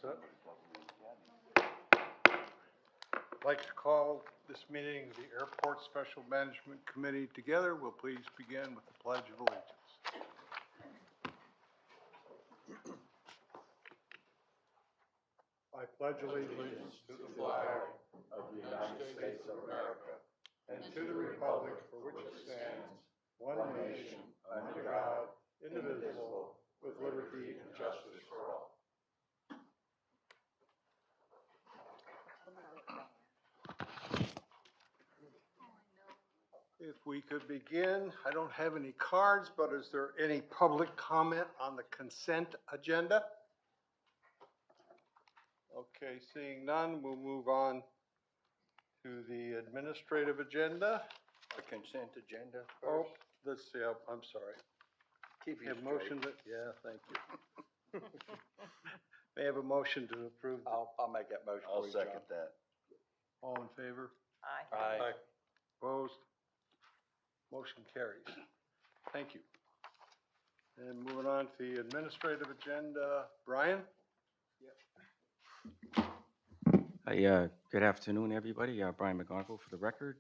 set. I'd like to call this meeting of the Airport Special Management Committee together. We'll please begin with the Pledge of Allegiance. I pledge allegiance to the flag of the United States of America and to the republic for which it stands, one nation, under God, indivisible, with liberty and justice for all. If we could begin, I don't have any cards, but is there any public comment on the consent agenda? Okay, seeing none, we'll move on to the administrative agenda. The consent agenda Oh, first. let's see, I'm sorry. Keep you Have straight. motion to, yeah, thank you. May I have a motion to approve? I'll make that motion. I'll for you, second John. that. All in favor? Aye. Aye. Opposed? Motion carries. Thank you. And moving on to the administrative agenda, Brian? Good afternoon, everybody. Brian McGonigal for the record.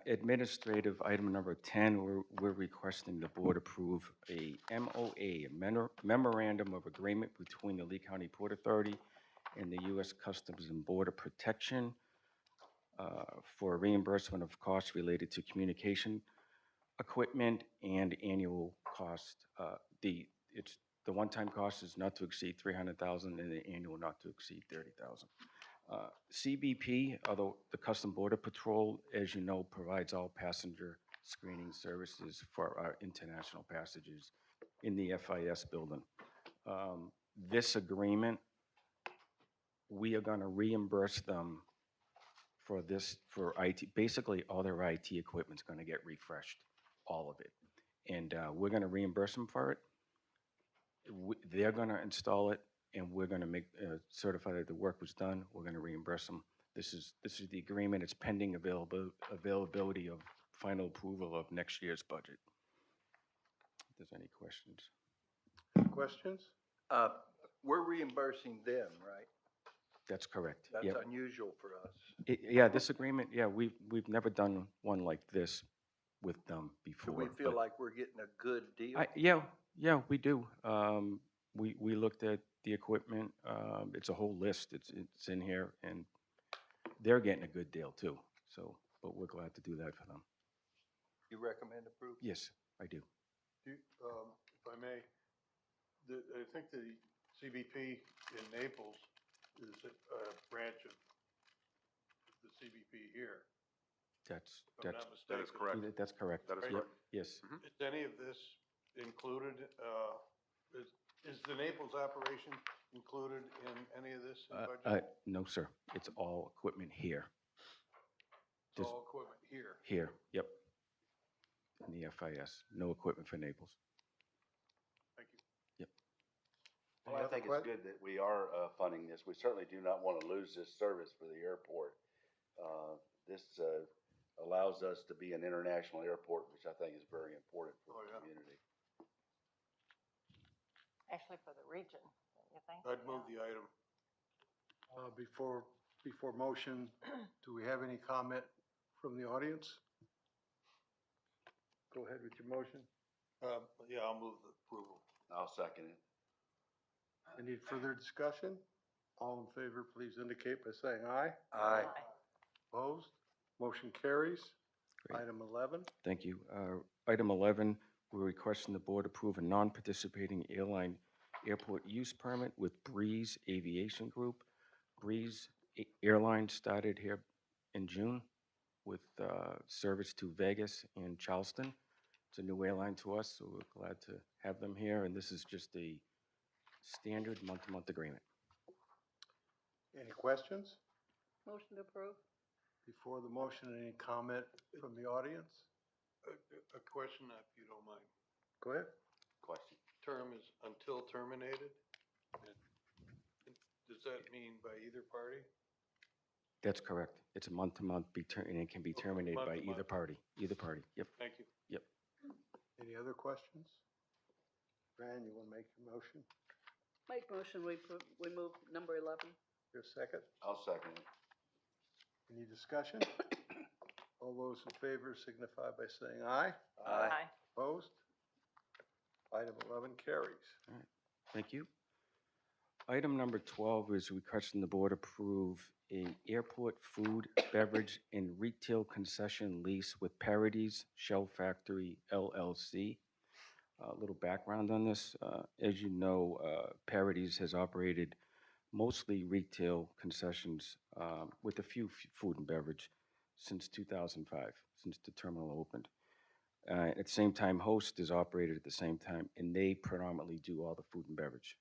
Administrative item number 10, we're requesting the board approve a MOA, Memorandum of Agreement between the Lee County Port Authority and the U.S. Customs and Border Protection for reimbursement of costs related to communication equipment and annual cost. The one-time cost is not to exceed $300,000 and the annual not to exceed $30,000. CBP, although the Custom Border Patrol, as you know, provides all passenger screening services for our international passages in the FIS building. This agreement, we are going to reimburse them for this, for IT. Basically, all their IT equipment's going to get refreshed, all of it. And we're going to reimburse them for it. They're going to install it, and we're going to make certify that the work was done. We're going to reimburse them. This is the agreement. It's pending availability of final approval of next year's budget. If there's any questions. Any questions? We're reimbursing them, right? That's correct. That's Yep. unusual for us. Yeah, this agreement. Yeah, we've never done one like this with them Do before. we feel but like we're getting a good deal? yeah, we do. We looked at the equipment. It's a whole list. It's in here, and they're getting a good deal too. So, but we're glad to do that for them. You recommend approval? Yes, I do. If I may, I think the CBP in Naples is a branch of the CBP here. That's If I'm not mistaken. That is correct. That's correct. That is Yep, correct. Yes. Is any of this included, is the Naples operation included in any of this in budget? No, sir. It's all equipment here. It's all equipment here. Here. Yep. In the FIS. No equipment for Naples. Thank you. Yep. Well, I think it's good that we are funding this. We certainly do not want to lose this service for the airport. This allows us to be an international airport, which I think is very important for the community. Actually, for the region, don't you think? I'd move the item. Before motion, do we have any comment from the audience? Go ahead with your motion. Yeah, I'll move the approval. I'll second it. Any further discussion? All in favor, please indicate by saying aye. Aye. Opposed? Motion carries. Great. Item 11. Thank you. Item 11, we're requesting the board approve a non-participating airline airport use permit with Breeze Aviation Group. Breeze Airline started here in June with service to Vegas and Charleston. It's a new airline to us, so we're glad to have them here, and this is just a standard month-to-month agreement. Any questions? Motion to approve? Before the motion, any comment from the audience? A question, if you don't mind. Go ahead. Question. Term is until terminated? Does that mean by either party? That's correct. It's a month-to-month, and it can be terminated by either Month-to-month. party. Either party, yep. Thank you. Yep. Any other questions? Fran, you want to make your motion? Make motion, we move number 11. Your second? I'll second it. Any discussion? All those in favor signify by saying aye. Aye. Opposed? Item 11 carries. Thank you. Item number 12 is requesting the board approve a airport food, beverage, and retail concession lease with Parodies Shell Factory LLC. A little background on this. As you know, Parodies has operated mostly retail concessions with a few food and beverage since 2005, since the terminal opened. At the same time, Host is operated at the same time, and they predominantly do all the food and beverage.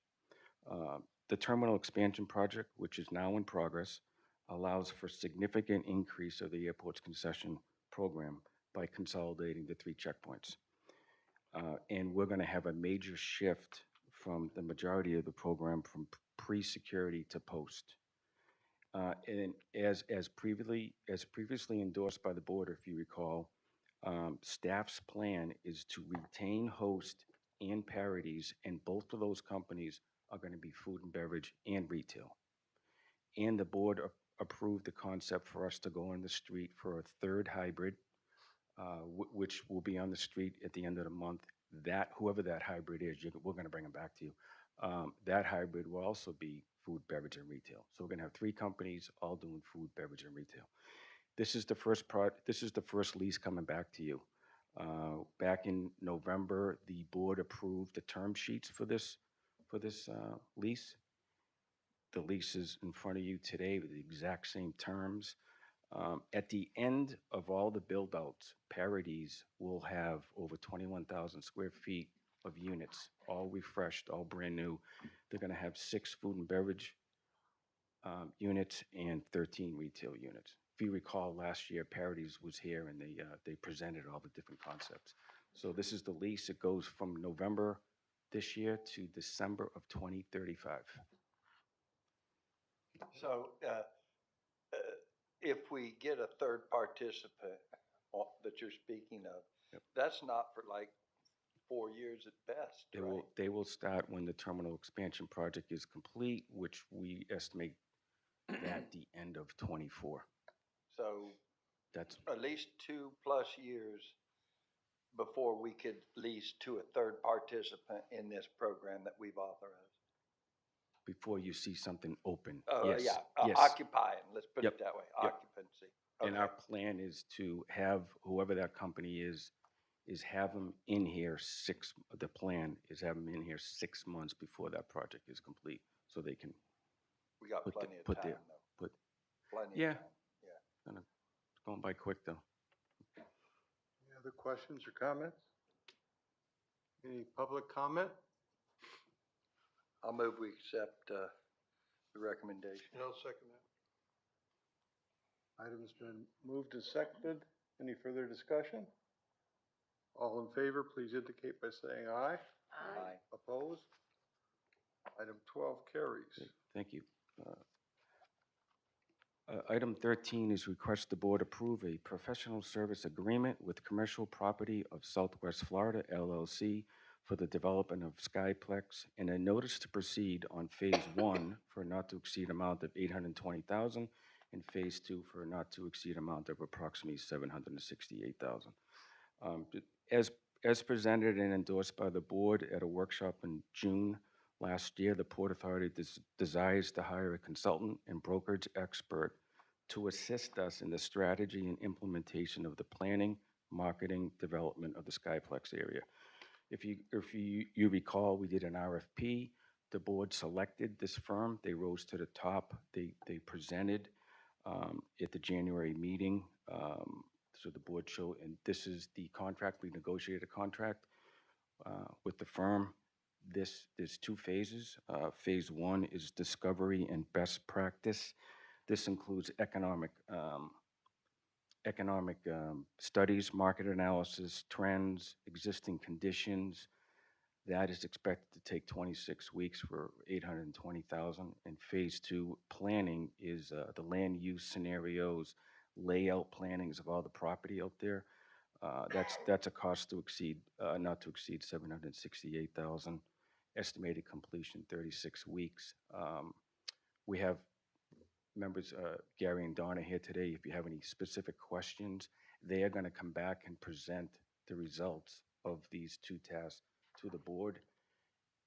The terminal expansion project, which is now in progress, allows for significant increase of the airport's concession program by consolidating the 3 checkpoints. And we're going to have a major shift from the majority of the program from pre-security to post. And as previously endorsed by the board, if you recall, staff's plan is to retain Host and Parodies, and both of those companies are going to be food and beverage and retail. And the board approved the concept for us to go on the street for a third hybrid, which will be on the street at the end of the month. That, whoever that hybrid is, we're going to bring them back to you. That hybrid will also be food, beverage, and retail. So we're going to have 3 companies all doing food, beverage, and retail. This is the first lease coming back to you. Back in November, the board approved the term sheets for this lease. The lease is in front of you today with the exact same terms. At the end of all the build-outs, Parodies will have over 21,000 square feet of units, all refreshed, all brand new. They're going to have 6 food and beverage units and 13 retail units. If you recall, last year, Parodies was here and they presented all the different concepts. So this is the lease. It goes from November this year to December of 2035. So, if we get a third participant that you're speaking of, Yep. that's not for like 4 years at best, right? They will start when the terminal expansion project is complete, which we estimate at the end of '24. So That's at least 2+ years before we could lease to a third participant in this program that we've authorized. before you see something open. Oh, Yes, yeah, yes. occupying, let's put Yep, it that way, yep. occupancy. And Okay. our plan is to have whoever that company is have them in here the plan is have them in here 6 months before that project is complete, so they can We got put the- plenty of put time, the- though. put- Plenty Yeah. of time, yeah. It's going by quick, though. Any other questions or comments? Any public comment? I'll move we accept the recommendation. I'll second that. Item's been moved and seconded. Any further discussion? All in favor, please indicate by saying aye. Aye. Opposed? Item 12 carries. Okay, thank you. Item 13 is request the board approve a professional service agreement with Commercial Property of Southwest Florida LLC for the development of Skyplex and a notice to proceed on Phase 1 for a not to exceed amount of $820,000 and Phase 2 for a not to exceed amount of approximately $768,000. As presented and endorsed by the board at a workshop in June last year, the Port Authority desires to hire a consultant and brokerage expert to assist us in the strategy and implementation of the planning, marketing, development of the Skyplex area. If you recall, we did an RFP. The board selected this firm. They rose to the top. They presented at the January meeting. So the board showed, and this is the contract. We negotiated a contract with the firm. There's 2 phases. Phase 1 is discovery and best practice. This includes economic studies, market analysis, trends, existing conditions. That is expected to take 26 weeks for $820,000. And Phase 2 planning is the land use scenarios, layout plannings of all the property out there. That's a cost to exceed, not to exceed $768,000. estimated completion 36 weeks. We have members, Gary and Donna here today. If you have any specific questions, they are going to come back and present the results of these two tasks to the board.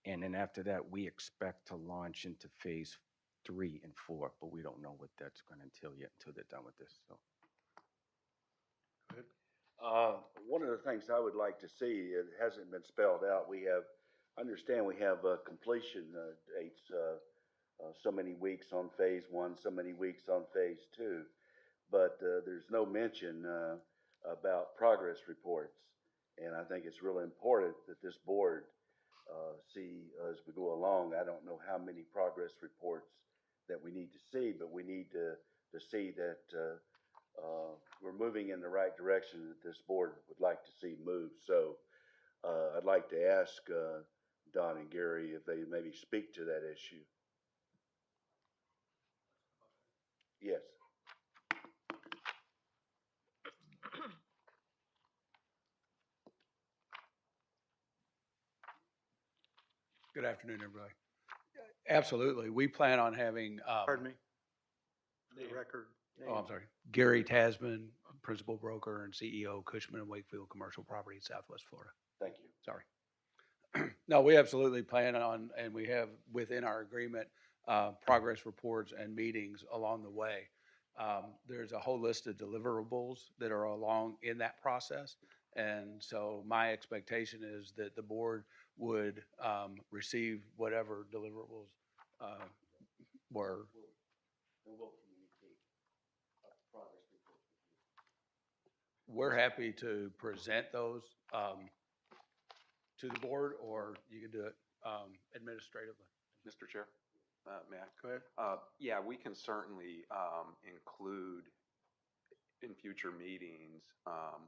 And then after that, we expect to launch into phase 3 and 4, but we don't know what that's going to entail yet until they're done with this. So, One of the things I would like to see, it hasn't been spelled out, we have completion dates, so many weeks on phase 1, so many weeks on phase 2, but there's no mention about progress reports. And I think it's really important that this board see as we go along. I don't know how many progress reports that we need to see, but we need to see that we're moving in the right direction that this board would like to see move. So I'd like to ask Don and Gary if they maybe speak to that issue. Yes. Good afternoon, everybody. Absolutely. We plan on having, Pardon me? The record. oh, I'm sorry, Gary Tasman, Principal Broker and CEO, Cushman and Wakefield Commercial Property in Southwest Florida. Thank you. Sorry. No, we absolutely plan on, and we have within our agreement, progress reports and meetings along the way. There's a whole list of deliverables that are along in that process. And so my expectation is that the board would receive whatever deliverables were. We're happy to present those to the board, or you can do it administratively. Mr. Chair, may I? Go ahead. Yeah, we can certainly include in future meetings,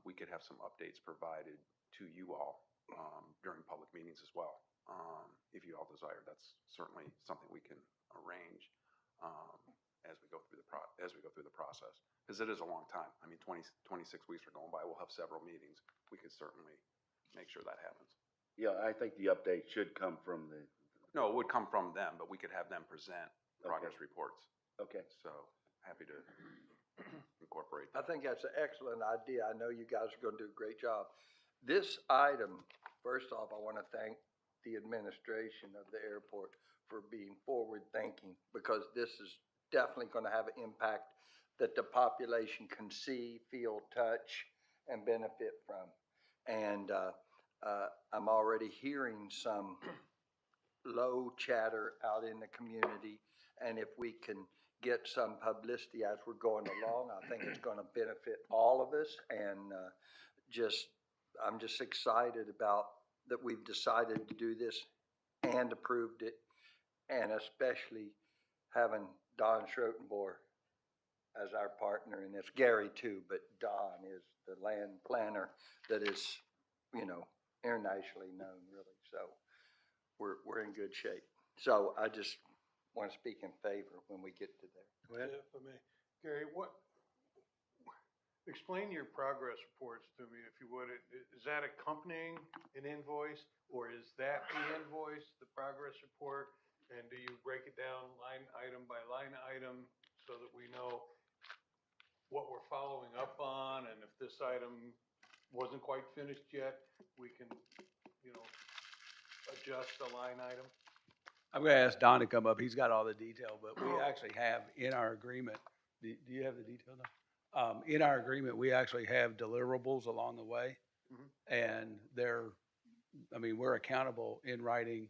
we could have some updates provided to you all during public meetings as well. If you all desire, that's certainly something we can arrange as we go through the process, because it is a long time. I mean, 26 weeks are going by. We'll have several meetings. We could certainly make sure that happens. Yeah, I think the update should come from the. No, it would come from them, but we could have them present progress reports. Okay. So happy to incorporate I that. think that's an excellent idea. I know you guys are going to do a great job. This item, first off, I want to thank the administration of the airport for being forward-thinking, because this is definitely going to have an impact that the population can see, feel, touch, and benefit from. And I'm already hearing some low chatter out in the community, and if we can get some publicity as we're going along, I think it's going to benefit all of us. And I'm just excited about that we've decided to do this and approved it, and especially having Don Schrotenboer as our partner, and it's Gary too, but Don is the land planner that is, internationally known, really. So we're in good shape. So I just want to speak in favor when we get to there. Go ahead. If I may. Gary, explain your progress reports to me, if you would. Is that accompanying an invoice, or is that the invoice, the progress report? And do you break it down line item by line item so that we know what we're following up on? And if this item wasn't quite finished yet, we can, adjust the line item? I'm going to ask Don to come up. He's got all the detail, but we actually have in our agreement, do you have the detail now? In our agreement, we actually have deliverables along the way. And we're accountable in writing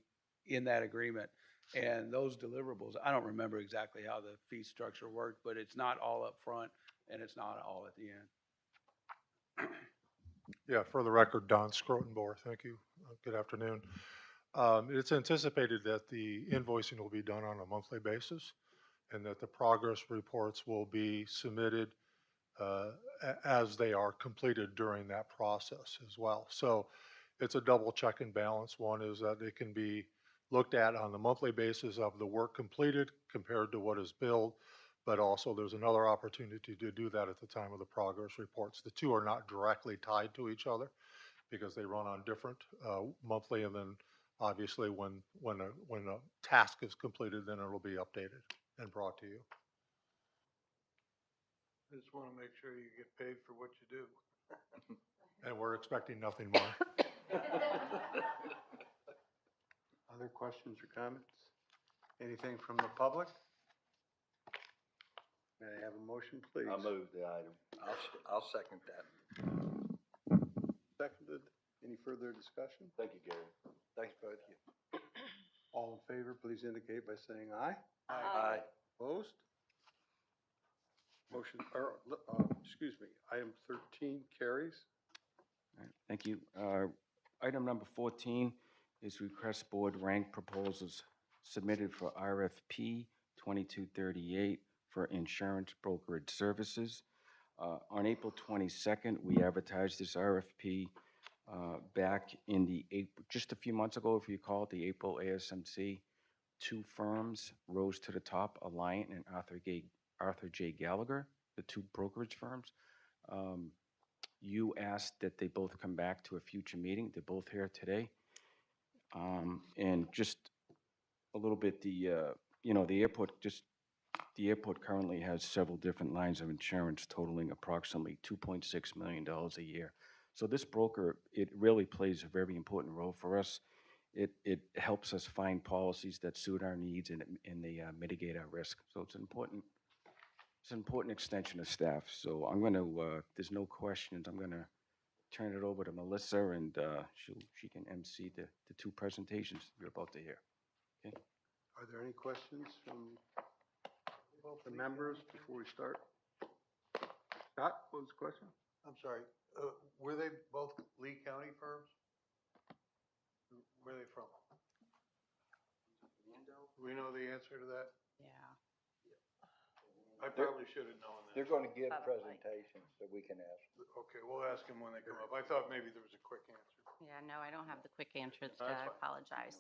in that agreement. And those deliverables, I don't remember exactly how the fee structure worked, but it's not all up front and it's not all at the end. Yeah, for the record, Don Schrotenboer, thank you. Good afternoon. It's anticipated that the invoicing will be done on a monthly basis and that the progress reports will be submitted as they are completed during that process as well. So it's a double check and balance. One is that it can be looked at on the monthly basis of the work completed compared to what is billed, but also there's another opportunity to do that at the time of the progress reports. The two are not directly tied to each other because they run on different monthly and then Obviously, when a task is completed, then it'll be updated and brought to you. I just want to make sure you get paid for what you do. And we're expecting nothing more. Other questions or comments? Anything from the public? May I have a motion, please? I move the item. I'll second that. Seconded. Any further discussion? Thank you, Gary. Thanks, both of you. All in favor, please indicate by saying aye. Aye. Opposed? Motion, excuse me, item 13 carries. All right, thank you. Item number 14 is request board rank proposals submitted for RFP 2238 for insurance brokerage services. On April 22nd, we advertised this RFP back in just a few months ago, if you recall, the April ASMC. Two firms rose to the top, Alliant and Arthur J. Gallagher, the two brokerage firms. You asked that they both come back to a future meeting. They're both here today. And just a little bit, the airport currently has several different lines of insurance totaling approximately $2.6 million a year. So this broker, it really plays a very important role for us. It helps us find policies that suit our needs and they mitigate our risk. So it's an important extension of staff. So I'm going to, if there's no questions, I'm going to turn it over to Melissa, and she can MC the two presentations you're about to hear. Okay? Are there any questions from the members before we start? Scott, what was the question? I'm sorry, were they both Lee County firms? Where are they from? Do we know the answer to that? Yeah. I probably should have known that. They're going to give Probably. presentations, so we can ask. Okay, we'll ask them when they come up. I thought maybe there was a quick answer. Yeah, no, I don't have the quick answers. That's I fine. apologize.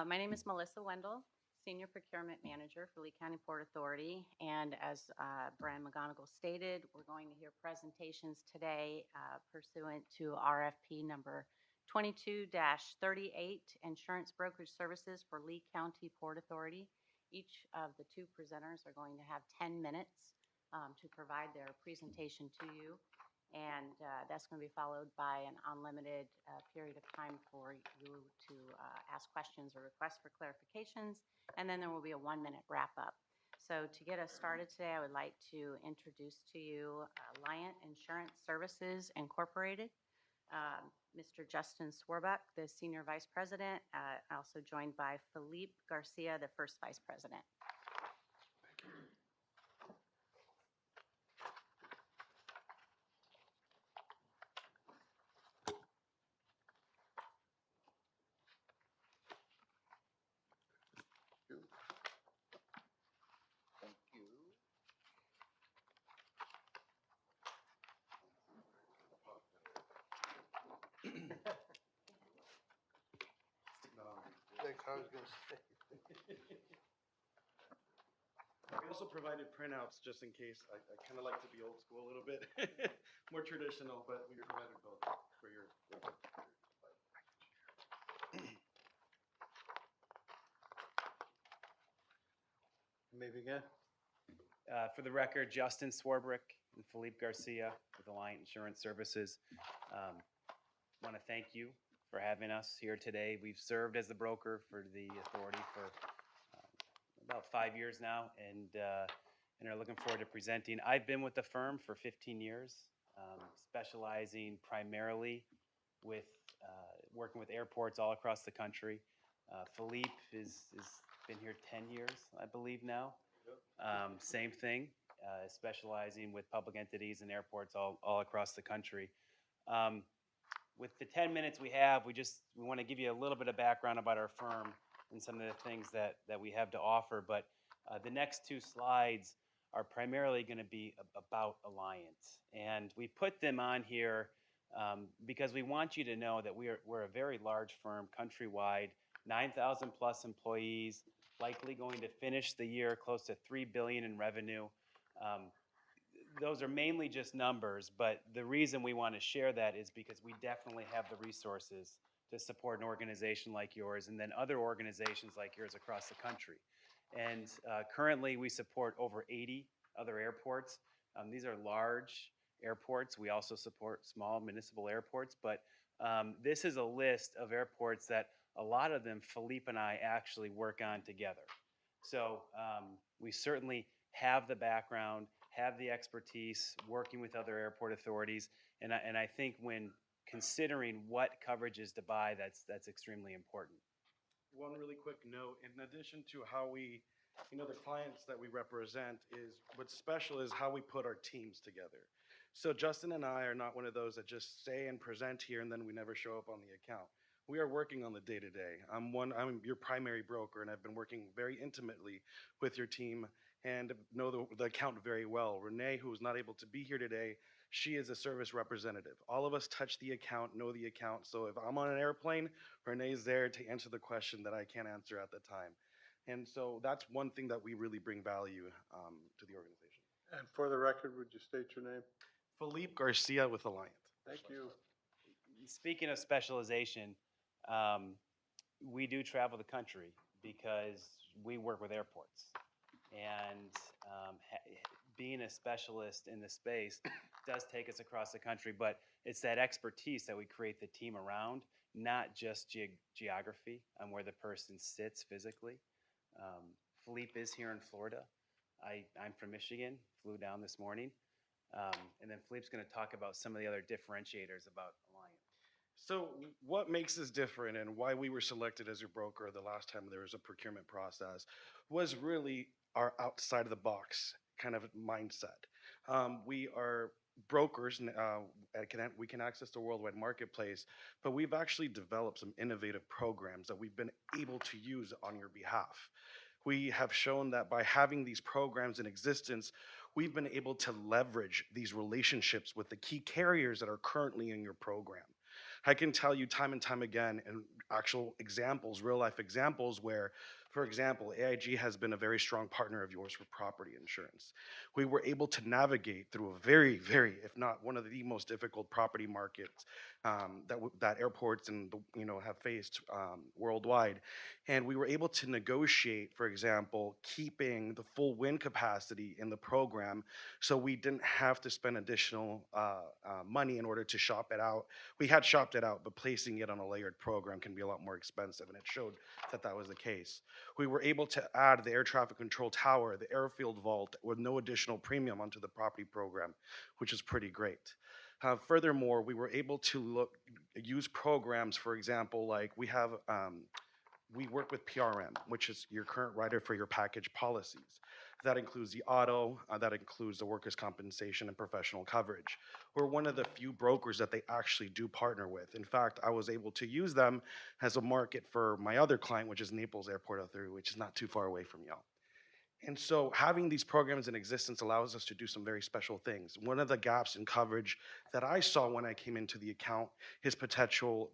My name is Melissa Wendell, Senior Procurement Manager for Lee County Port Authority. And as Brian McGonigal stated, we're going to hear presentations today pursuant to RFP number 22-38, Insurance Brokerage Services for Lee County Port Authority. Each of the two presenters are going to have 10 minutes to provide their presentation to you. And that's going to be followed by an unlimited period of time for you to ask questions or request for clarifications. And then there will be a 1-minute wrap-up. So to get us started today, I would like to introduce to you Alliant Insurance Services Incorporated. Mr. Justin Swarbuck, the Senior Vice President, also joined by Philippe Garcia, the First Vice President. Thank you. I was going to say. We also provided printouts just in case. I kind of like to be old school a little bit, more traditional, but we provided both for your. May begin. For the record, Justin Swarbrick and Philippe Garcia with Alliant Insurance Services. Want to thank you for having us here today. We've served as the broker for the authority for about 5 years now, and are looking forward to presenting. I've been with the firm for 15 years, specializing primarily with working with airports all across the country. Philippe is been here 10 years, I believe now. Same thing, specializing with public entities and airports all across the country. With the 10 minutes we have, we want to give you a little bit of background about our firm and some of the things that we have to offer. But the next two slides are primarily going to be about Alliant. And we put them on here because we want you to know that we're a very large firm countrywide, 9,000 plus employees, likely going to finish the year close to $3 billion in revenue. Those are mainly just numbers, but the reason we want to share that is because we definitely have the resources to support an organization like yours and then other organizations like yours across the country. And currently, we support over 80 other airports. These are large airports. We also support small municipal airports, but this is a list of airports that a lot of them Philippe and I actually work on together. So we certainly have the background, have the expertise working with other airport authorities, and I think when considering what coverages to buy, that's extremely important. One really quick note, in addition to how we, the clients that we represent, is what's special is how we put our teams together. So Justin and I are not one of those that just say and present here and then we never show up on the account. We are working on the day-to-day. I'm your primary broker, and I've been working very intimately with your team and know the account very well. Renee, who is not able to be here today, she is a service representative. All of us touch the account, know the account. So if I'm on an airplane, Renee's there to answer the question that I can't answer at the time. And so that's one thing that we really bring value to the organization. And for the record, would you state your name? Philippe Garcia with Alliant. Thank you. Speaking of specialization, we do travel the country because we work with airports. And being a specialist in the space does take us across the country, but it's that expertise that we create the team around, not just geography on where the person sits physically. Philippe is here in Florida. I'm from Michigan, flew down this morning. And then Philippe's going to talk about some of the other differentiators about Alliant. So what makes us different and why we were selected as your broker the last time there was a procurement process was really our outside of the box kind of mindset. We are brokers, we can access the worldwide marketplace, but we've actually developed some innovative programs that we've been able to use on your behalf. We have shown that by having these programs in existence, we've been able to leverage these relationships with the key carriers that are currently in your program. I can tell you time and time again, and actual examples, real life examples where, for example, AIG has been a very strong partner of yours for property insurance. We were able to navigate through a very, very, if not one of the most difficult property markets that airports and have faced worldwide. And we were able to negotiate, for example, keeping the full wind capacity in the program, so we didn't have to spend additional money in order to shop it out. We had shopped it out, but placing it on a layered program can be a lot more expensive, and it showed that that was the case. We were able to add the air traffic control tower, the airfield vault, with no additional premium onto the property program, which is pretty great. Furthermore, we were able to use programs, for example, like we work with PRM, which is your current writer for your package policies. That includes the auto, that includes the workers' compensation and professional coverage. We're one of the few brokers that they actually do partner with. In fact, I was able to use them as a market for my other client, which is Naples Airport Authority, which is not too far away from y'all. And so having these programs in existence allows us to do some very special things. One of the gaps in coverage that I saw when I came into the account is potential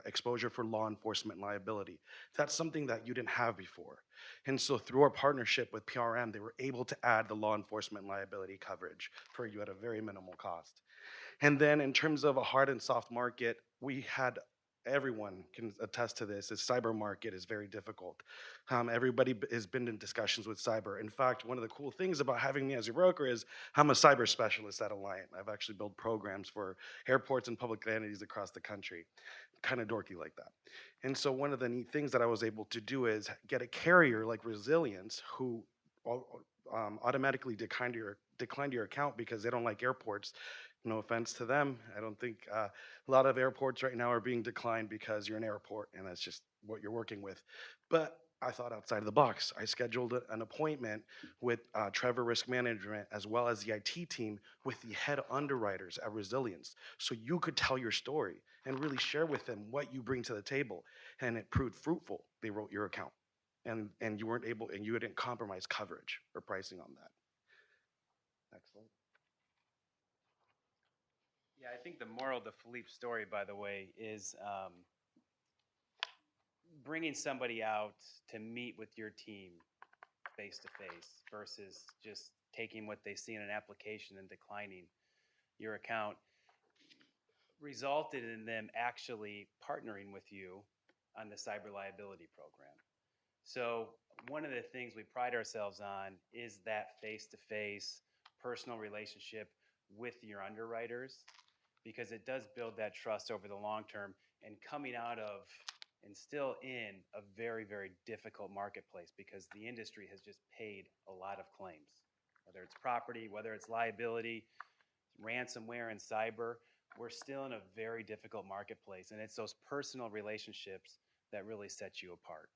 exposure for law enforcement liability. That's something that you didn't have before. And so through our partnership with PRM, they were able to add the law enforcement liability coverage for you at a very minimal cost. And then in terms of a hard and soft market, we had everyone can attest to this, is cyber market is very difficult. Everybody has been in discussions with cyber. In fact, one of the cool things about having me as your broker is I'm a cyber specialist at Alliant. I've actually built programs for airports and public entities across the country. Kind of dorky like that. And so one of the neat things that I was able to do is get a carrier like Resilience who automatically declined your account because they don't like airports. No offense to them. I don't think a lot of airports right now are being declined because you're an airport and that's just what you're working with. But I thought outside of the box. I scheduled an appointment with Trevor Risk Management as well as the IT team with the head underwriters at Resilience. So you could tell your story and really share with them what you bring to the table. And it proved fruitful. They wrote your account and you weren't able, and you didn't compromise coverage or pricing on that. Excellent. Yeah, I think the moral of the Philippe story, by the way, is bringing somebody out to meet with your team face to face versus just taking what they see in an application and declining your account. resulted in them actually partnering with you on the cyber liability program. So one of the things we pride ourselves on is that face-to-face personal relationship with your underwriters, because it does build that trust over the long term, and coming out of and still in a very, very difficult marketplace, because the industry has just paid a lot of claims, whether it's property, whether it's liability, ransomware, and cyber. We're still in a very difficult marketplace, and it's those personal relationships that really set you apart.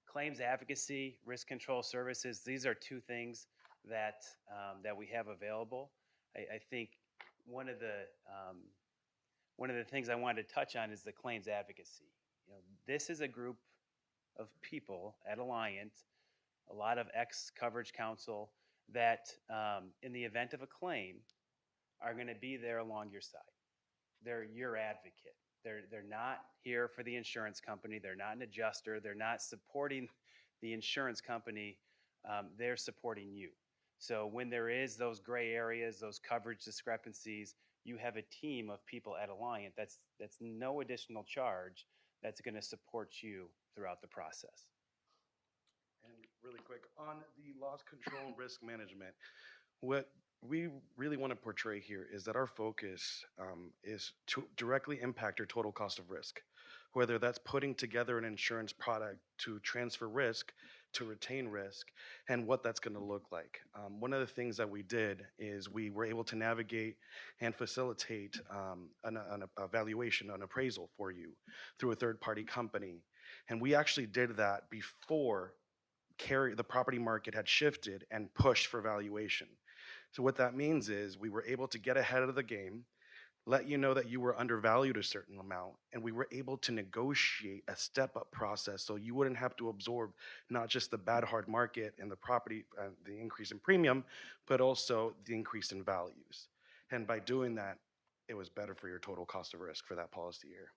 Claims advocacy, risk control services, these are two things that, that we have available. I think one of the things I wanted to touch on is the claims advocacy. You know, this is a group of people at Alliant, a lot of ex-coverage counsel that, in the event of a claim, are going to be there along your side. They're your advocate. They're not here for the insurance company. They're not an adjuster. They're not supporting the insurance company. They're supporting you. So when there is those gray areas, those coverage discrepancies, you have a team of people at Alliant that's no additional charge, that's going to support you throughout the process. And really quick, on the loss control and risk management, what we really want to portray here is that our focus is to directly impact your total cost of risk, whether that's putting together an insurance product to transfer risk, to retain risk, and what that's going to look like. One of the things that we did is we were able to navigate and facilitate an evaluation, an appraisal for you through a third-party company. And we actually did that before the property market had shifted and pushed for valuation. So what that means is we were able to get ahead of the game, let you know that you were undervalued a certain amount, and we were able to negotiate a step-up process so you wouldn't have to absorb not just the bad hard market and the property, the increase in premium, but also the increase in values. And by doing that, it was better for your total cost of risk for that policy year.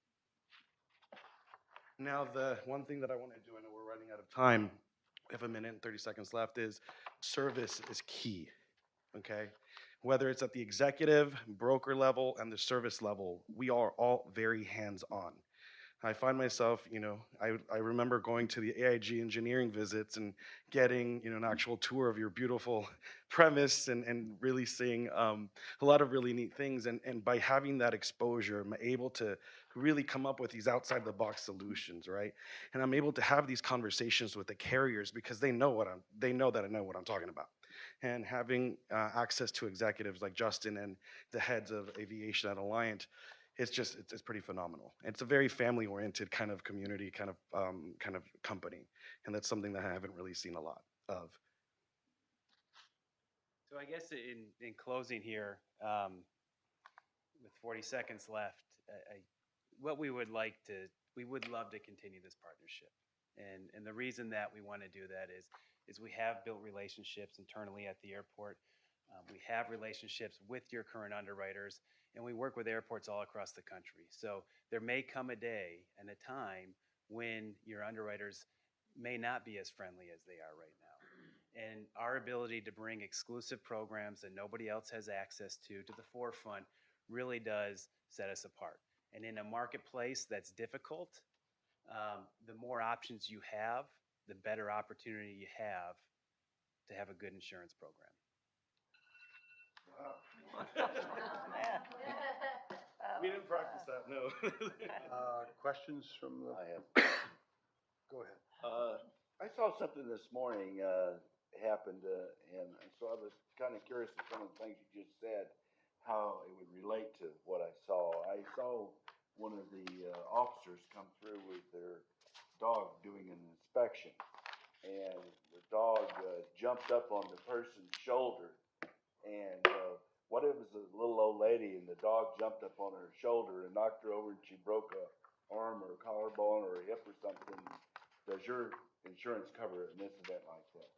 Now, the one thing that I want to do, I know we're running out of time, we have a minute and 30 seconds left, is service is key. Okay, whether it's at the executive, broker level, and the service level, we are all very hands-on. I find myself, you know, I remember going to the AIG engineering visits and getting, you know, an actual tour of your beautiful premise and really seeing a lot of really neat things. And by having that exposure, I'm able to really come up with these outside-the-box solutions, right? And I'm able to have these conversations with the carriers because they know that I know what I'm talking about. And having access to executives like Justin and the heads of aviation at Alliant, it's pretty phenomenal. It's a very family-oriented kind of community, kind of company, and that's something that I haven't really seen a lot of. So I guess in closing here, with 40 seconds left, what we would love to continue this partnership. And the reason that we want to do that is we have built relationships internally at the airport. We have relationships with your current underwriters, and we work with airports all across the country. So there may come a day and a time when your underwriters may not be as friendly as they are right now. And our ability to bring exclusive programs that nobody else has access to the forefront really does set us apart. And in a marketplace that's difficult, the more options you have, the better opportunity you have to have a good insurance program. We didn't practice that, no. Questions from the, I have. go ahead. I saw something this morning happened, and so I was kind of curious of some of the things you just said, how it would relate to what I saw. I saw one of the officers come through with their dog doing an inspection, and the dog jumped up on the person's shoulder, and what if it was a little old lady and the dog jumped up on her shoulder and knocked her over and she broke a arm or a collarbone or a hip or something? Does your insurance cover an incident like that?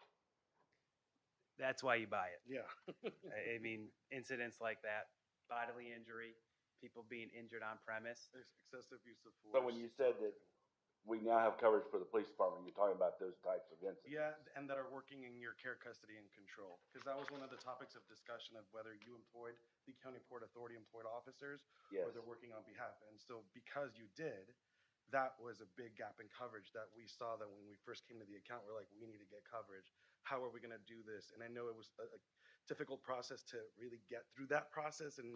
That's why you buy it. Yeah. I mean, incidents like that, bodily injury, people being injured on premise. There's excessive use of force. But when you said that we now have coverage for the police department. You're talking about those types of incidents. Yeah, and that are working in your care, custody, and control. Because that was one of the topics of discussion of whether you employed the county port authority employed officers or Yes. they're working on behalf. And so because you did, that was a big gap in coverage that we saw that when we first came to the account, we're like, we need to get coverage. How are we going to do this? And I know it was a difficult process to really get through that process and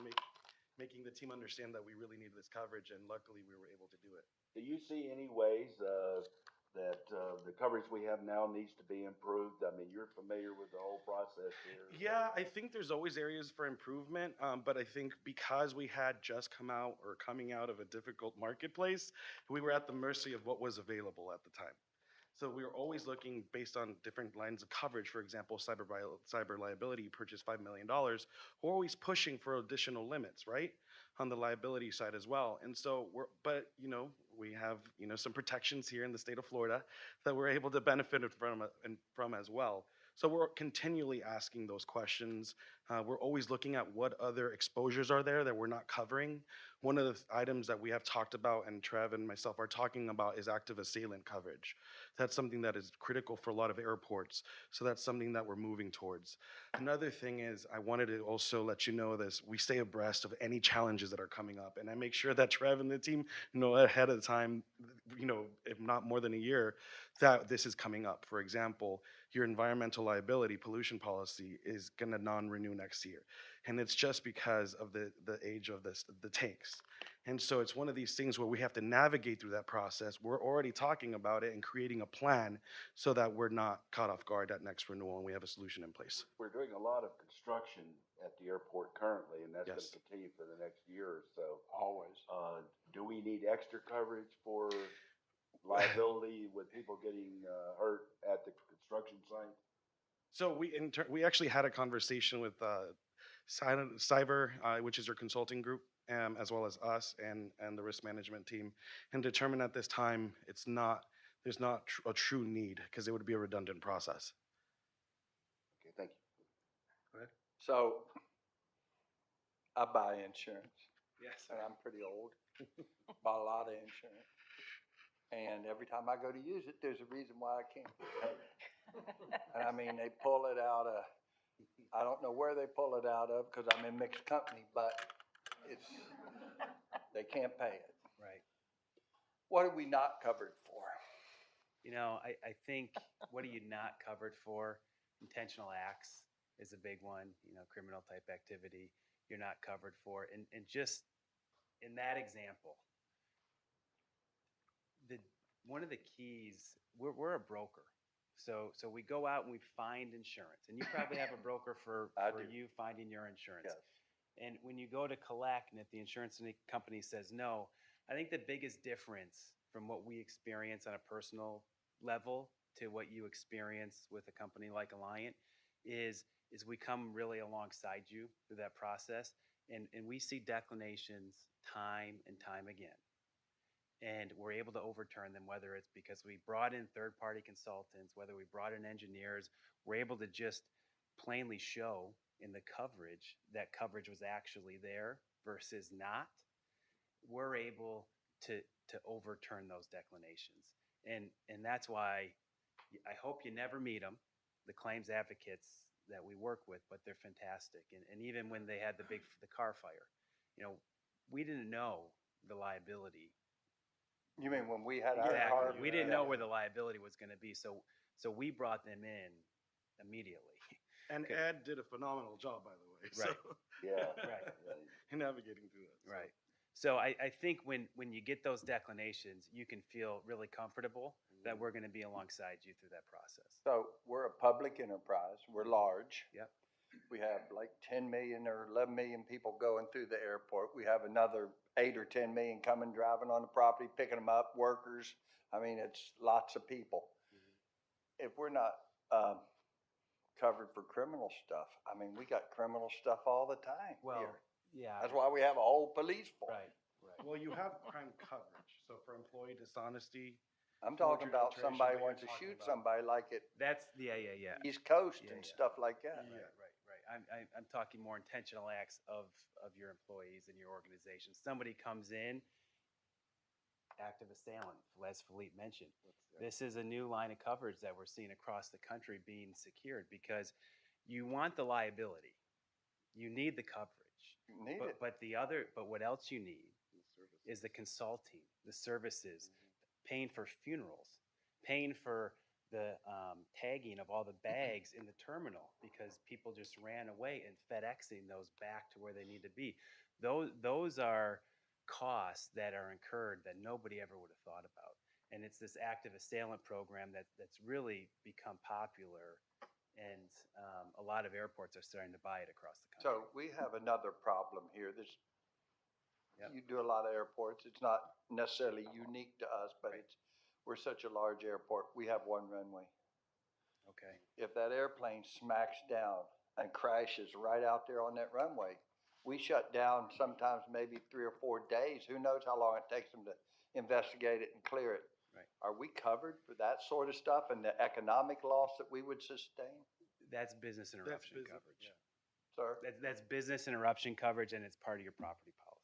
making the team understand that we really needed this coverage. And luckily we were able to do it. Do you see any ways that the coverage we have now needs to be improved? I mean, you're familiar with the whole process here. Yeah, I think there's always areas for improvement, but I think because we had just coming out of a difficult marketplace, we were at the mercy of what was available at the time. So we were always looking based on different lines of coverage. For example, cyber liability, you purchased $5 million. We're always pushing for additional limits, right? On the liability side as well. And so we have, some protections here in the state of Florida that we're able to benefit from as well. So we're continually asking those questions. We're always looking at what other exposures are there that we're not covering. One of the items that we have talked about, and Trev and myself are talking about, is active assailant coverage. That's something that is critical for a lot of airports. So that's something that we're moving towards. Another thing is, I wanted to also let you know this, we stay abreast of any challenges that are coming up. And I make sure that Trev and the team know ahead of time, if not more than a year, that this is coming up. For example, your environmental liability pollution policy is going to non-renew next year. And it's just because of the age of the tanks. And so it's one of these things where we have to navigate through that process. We're already talking about it and creating a plan so that we're not caught off guard at next renewal and we have a solution in place. We're doing a lot of construction at the airport currently, and that's going Yes. to continue for the next year or so. Always. Do we need extra coverage for liability with people getting hurt at the construction site? So we actually had a conversation with Cyber, which is your consulting group, as well as us and the risk management team, and determined at this time there's not a true need because it would be a redundant process. Okay, thank you. So I buy insurance. Yes. And I'm pretty old. Buy a lot of insurance. And every time I go to use it, there's a reason why I can't pay. And I mean, they pull it out of, I don't know where they pull it out of because I'm in mixed company, but they can't pay it. Right. What are we not covered for? I think what are you not covered for? Intentional acts is a big one, criminal type activity you're not covered for. And just in that example, one of the keys, we're a broker. So we go out and we find insurance, and you probably have a broker for you finding your insurance. Yes. And when you go to collect, and if the insurance company says no, I think the biggest difference from what we experience on a personal level to what you experience with a company like Alliant is we come really alongside you through that process, and we see declinations time and time again. And we're able to overturn them, whether it's because we brought in third-party consultants, whether we brought in engineers. We're able to just plainly show in the coverage that coverage was actually there versus not. We're able to overturn those declinations. And that's why I hope you never meet them, the claims advocates that we work with, but they're fantastic. And even when they had the car fire, we didn't know the liability. You mean when we had our car? Exactly. We didn't know where the liability was going to be, so we brought them in immediately. And Ed did a phenomenal job, by the way. Right. So, Yeah. Right. in navigating through that. So. Right. So I think when you get those declinations, you can feel really comfortable that we're going to be alongside you through that process. So we're a public enterprise. We're large. Yep. We have like 10 million or 11 million people going through the airport. We have another 8 or 10 million coming, driving on the property, picking them up, workers. I mean, it's lots of people. Mm-hmm. If we're not covered for criminal stuff, I mean, we got criminal stuff all the time here. Yeah. That's why we have a whole police force. Right. Well, you have crime coverage. So for employee dishonesty, I'm talking about Forgery, somebody alteration, wants to what you're shoot talking about. somebody like it That's yeah. East Coast Yeah, and yeah. stuff like that. Yeah. Right. I'm talking more intentional acts of your employees and your organization. Somebody comes in active assailant, as Philippe mentioned. This is a new line of coverage that we're seeing across the country being secured because you want the liability. You need the coverage. You need it. But what else you need is the consulting, the services, paying for funerals, paying for the tagging of all the bags in the terminal because people just ran away and FedExing those back to where they need to be. Those are costs that are incurred that nobody ever would have thought about. And it's this active assailant program that's really become popular, and a lot of airports are starting to buy it across the country. So we have another problem here. This, Yep. you do a lot of airports. It's not necessarily unique to us, but we're such a large airport. We have one runway. Okay. If that airplane smacks down and crashes right out there on that runway, we shut down sometimes maybe 3 or 4 days. Who knows how long it takes them to investigate it and clear it. Right. Are we covered for that sort of stuff and the economic loss that we would sustain? That's business interruption coverage. Sir? That's business interruption coverage, and it's part of your property policy.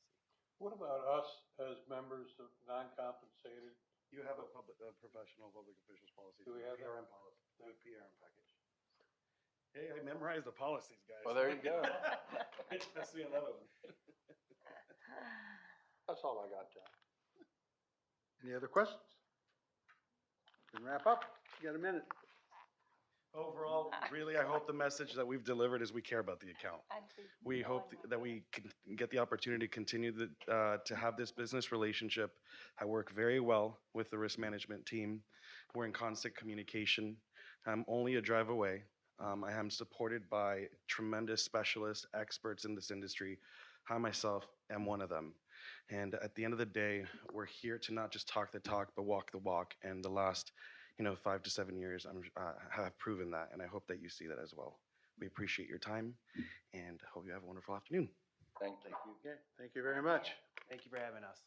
What about us as members of non-compensated? You have a professional public officials policy. Do we have that? PRM policy, the PRM package. Hey, I memorized the policies, guys. Well, there you go. Test me on that one. That's all I got, John. Any other questions? Can wrap up. You got a minute. Overall, really, I hope the message that we've delivered is we care about the account. We hope that we can get the opportunity to continue to have this business relationship. I work very well with the risk management team. We're in constant communication. I'm only a drive away. I am supported by tremendous specialists, experts in this industry. I myself am one of them. And at the end of the day, we're here to not just talk the talk, but walk the walk. And the last 5 to 7 years, have proven that, and I hope that you see that as well. We appreciate your time, and hope you have a wonderful afternoon. Thank you. Okay, thank you very much. Thank you for having us.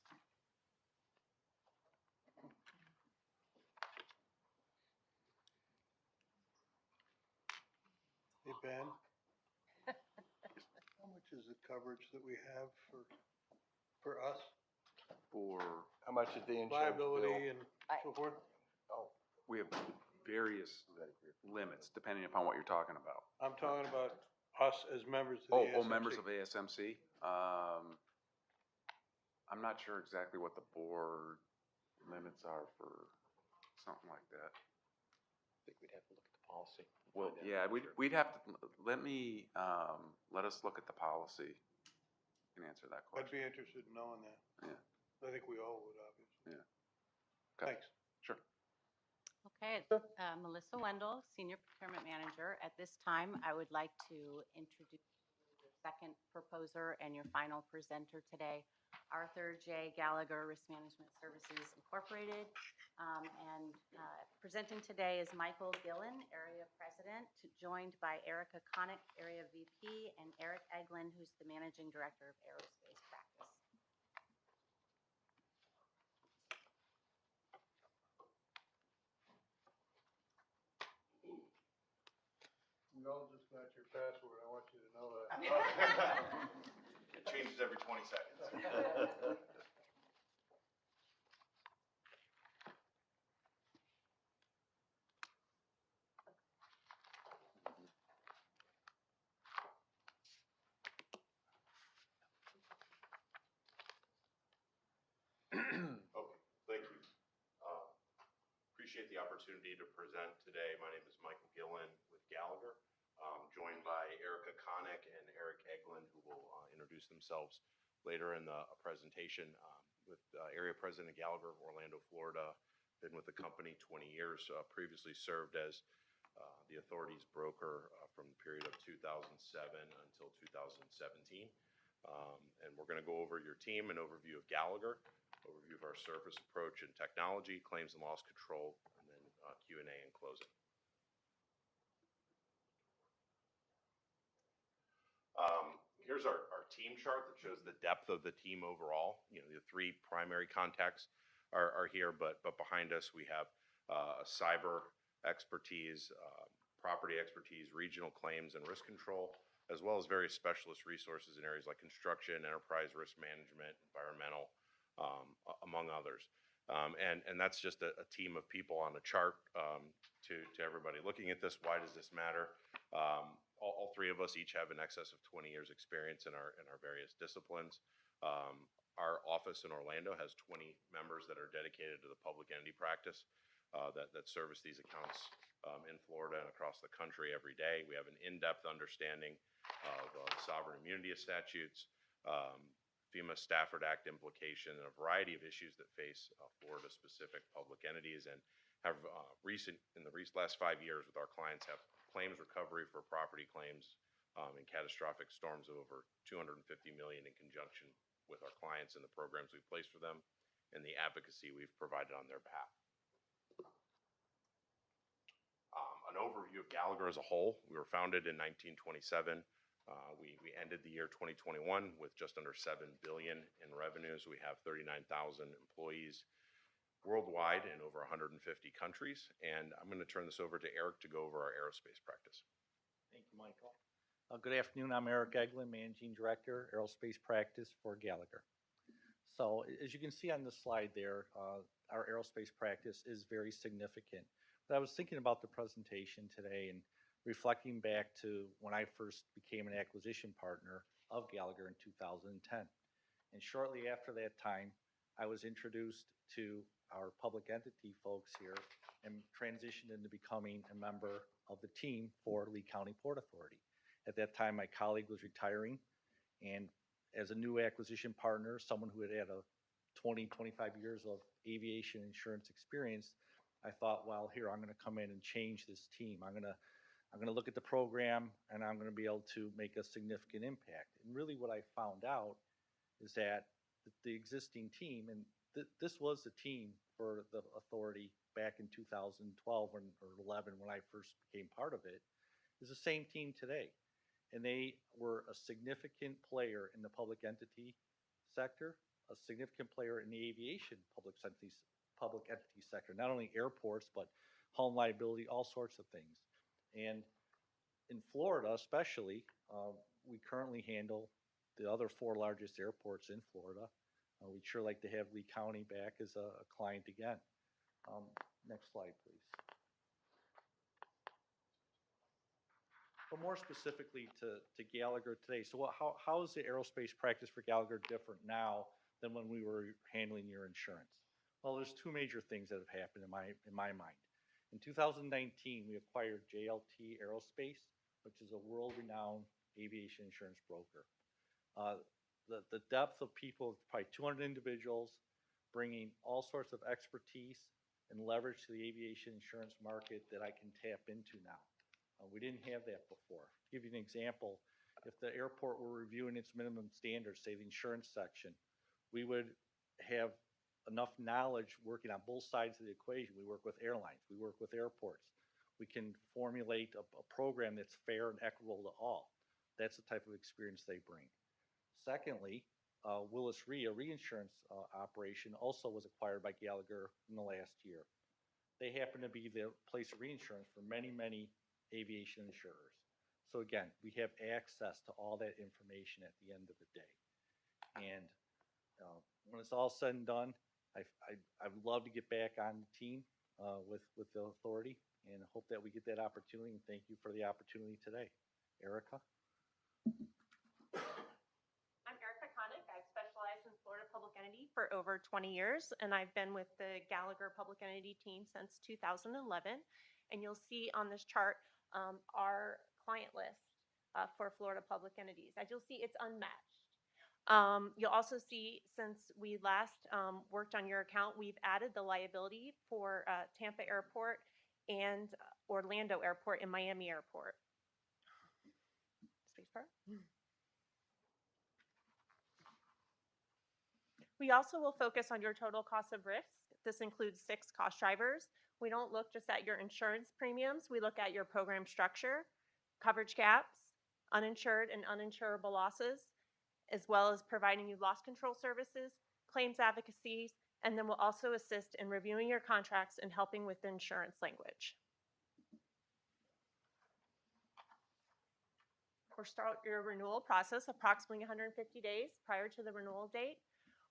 Hey, Ben. How much is the coverage that we have for us? How much is the insurance bill? Liability and so forth? We have various limits depending upon what you're talking about. I'm talking about us as members of the ASMC. Members of ASMC. I'm not sure exactly what the board limits are for something like that. I think we'd have to look at the policy. Well, yeah, we'd have to, let us look at the policy and answer that I'd question. be interested in knowing that. Yeah. I think we all would, obviously. Yeah. Okay. Thanks. Sure. Okay, Melissa Wendell, Senior Procurement Manager. At this time, I would like to introduce your second proposer and your final presenter today, Arthur J. Gallagher Risk Management Services Incorporated. And presenting today is Michael Gillen, Area President, joined by Erica Connick, Area VP, and Eric Eglin, who's the Managing Director of Aerospace Practice. We all just got your password. I want you to know that. It changes every 20 seconds. Okay, thank you. Appreciate the opportunity to present today. My name is Michael Gillen with Gallagher, joined by Erica Connick and Eric Eglin, who will introduce themselves later in the presentation. With Area President Gallagher of Orlando, Florida, been with the company 20 years, previously served as the authority's broker from the period of 2007 until 2017. And we're going to go over your team, an overview of Gallagher, overview of our service approach and technology, claims and loss control, and then Q&A and closing. Here's our team chart that shows the depth of the team overall. The 3 primary contacts are here, but behind us we have cyber expertise, property expertise, regional claims and risk control, as well as various specialist resources in areas like construction, enterprise risk management, environmental, among others. And that's just a team of people on a chart to everybody looking at this. Why does this matter? All three of us each have in excess of 20 years experience in our various disciplines. Our office in Orlando has 20 members that are dedicated to the public entity practice that service these accounts in Florida and across the country every day. We have an in-depth understanding of sovereign immunity statutes, FEMA Stafford Act implication, and a variety of issues that face Florida-specific public entities, and have in the last 5 years with our clients have claims recovery for property claims and catastrophic storms of over $250 million in conjunction with our clients and the programs we've placed for them and the advocacy we've provided on their behalf. An overview of Gallagher as a whole. We were founded in 1927. We ended the year 2021 with just under $7 billion in revenues. We have 39,000 employees worldwide in over 150 countries. And I'm going to turn this over to Eric to go over our aerospace practice. Thank you, Michael. Good afternoon. I'm Eric Eglin, Managing Director, Aerospace Practice for Gallagher. So as you can see on the slide there, our aerospace practice is very significant. But I was thinking about the presentation today and reflecting back to when I first became an acquisition partner of Gallagher in 2010. And shortly after that time, I was introduced to our public entity folks here and transitioned into becoming a member of the team for Lee County Port Authority. At that time, my colleague was retiring, and as a new acquisition partner, someone who had a 20, 25 years of aviation insurance experience, I thought, well, here, I'm going to come in and change this team. I'm going to look at the program, and I'm going to be able to make a significant impact. And really what I found out is that the existing team, and this was the team for the authority back in 2012 or 11 when I first became part of it, is the same team today. And they were a significant player in the public entity sector, a significant player in the aviation public entity sector, not only airports, but home liability, all sorts of things. And in Florida especially, we currently handle the other 4 largest airports in Florida. We'd sure like to have Lee County back as a client again. Next slide, please. But more specifically to Gallagher today, so how is the aerospace practice for Gallagher different now than when we were handling your insurance? Well, there's 2 major things that have happened in my mind. In 2019, we acquired JLT Aerospace, which is a world-renowned aviation insurance broker. The depth of people, probably 200 individuals, bringing all sorts of expertise and leverage to the aviation insurance market that I can tap into now. We didn't have that before. To give you an example, if the airport were reviewing its minimum standards, say the insurance section, we would have enough knowledge working on both sides of the equation. We work with airlines, we work with airports. We can formulate a program that's fair and equitable to all. That's the type of experience they bring. Secondly, Willis Re, a reinsurance operation, also was acquired by Gallagher in the last year. They happen to be the place of reinsurance for many, many aviation insurers. So again, we have access to all that information at the end of the day. And when it's all said and done, I'd love to get back on the team with the authority, and hope that we get that opportunity, and thank you for the opportunity today. Erica? I'm Erica Connick. I've specialized in Florida public entity for over 20 years, and I've been with the Gallagher public entity team since 2011. And you'll see on this chart our client list for Florida public entities. As you'll see, it's unmatched. You'll also see, since we last worked on your account, we've added the liability for Tampa Airport and Orlando Airport and Miami Airport. Spacebar. We also will focus on your total cost of risk. This includes 6 cost drivers. We don't look just at your insurance premiums. We look at your program structure, coverage gaps, uninsured and uninsurable losses, as well as providing you loss control services, claims advocacy, and then we'll also assist in reviewing your contracts and helping with the insurance language. We'll start your renewal process approximately 150 days prior to the renewal date.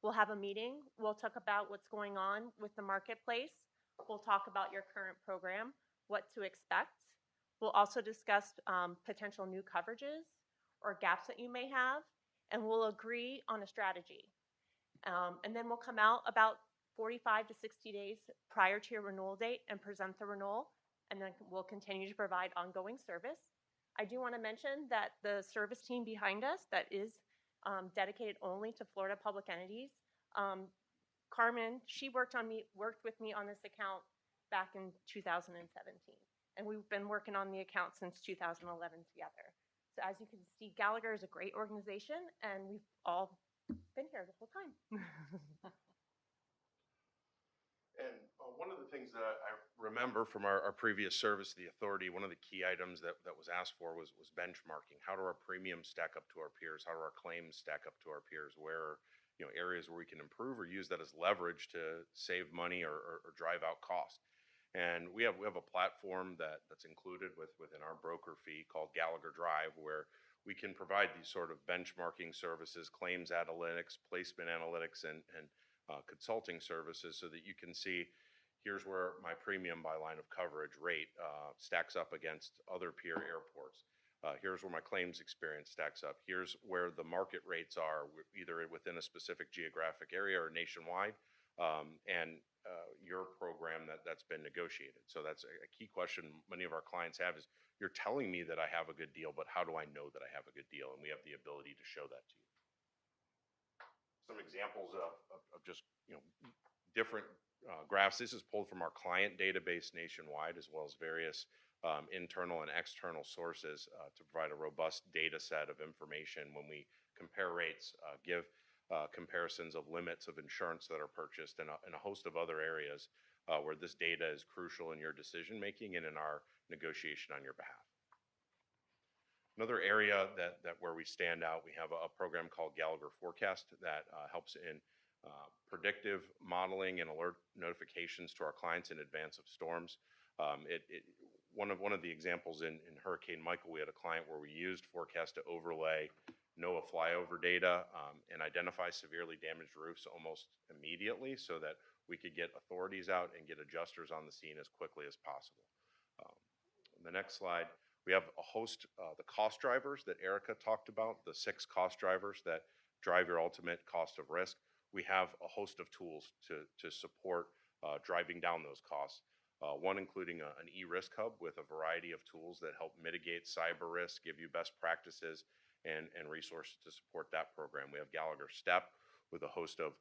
We'll have a meeting. We'll talk about what's going on with the marketplace. We'll talk about your current program, what to expect. We'll also discuss potential new coverages or gaps that you may have, and we'll agree on a strategy. And then we'll come out about 45 to 60 days prior to your renewal date and present the renewal, and then we'll continue to provide ongoing service. I do want to mention that the service team behind us that is dedicated only to Florida public entities, Carmen, she worked with me on this account back in 2017. And we've been working on the account since 2011 together. So as you can see, Gallagher is a great organization, and we've all been here the whole time. And one of the things that I remember from our previous service to the authority, one of the key items that was asked for was benchmarking. How do our premiums stack up to our peers? How do our claims stack up to our peers? Where are areas where we can improve or use that as leverage to save money or drive out cost? And we have a platform that's included within our broker fee called Gallagher Drive, where we can provide these sort of benchmarking services, claims analytics, placement analytics, and consulting services, so that you can see, here's where my premium by line of coverage rate stacks up against other peer airports. Here's where my claims experience stacks up. Here's where the market rates are, either within a specific geographic area or nationwide, and your program that's been negotiated. So that's a key question many of our clients have is, you're telling me that I have a good deal, but how do I know that I have a good deal? And we have the ability to show that to you. Some examples of just different graphs. This is pulled from our client database nationwide, as well as various internal and external sources to provide a robust data set of information when we compare rates, give comparisons of limits of insurance that are purchased, and a host of other areas where this data is crucial in your decision making and in our negotiation on your behalf. Another area where we stand out, we have a program called Gallagher Forecast that helps in predictive modeling and alert notifications to our clients in advance of storms. One of the examples in Hurricane Michael, we had a client where we used Forecast to overlay NOAA flyover data and identify severely damaged roofs almost immediately, so that we could get authorities out and get adjusters on the scene as quickly as possible. The next slide, we have a host, the cost drivers that Erica talked about, the 6 cost drivers that drive your ultimate cost of risk. We have a host of tools to support driving down those costs. One including an e-risk hub with a variety of tools that help mitigate cyber risk, give you best practices and resources to support that program. We have Gallagher Step with a host of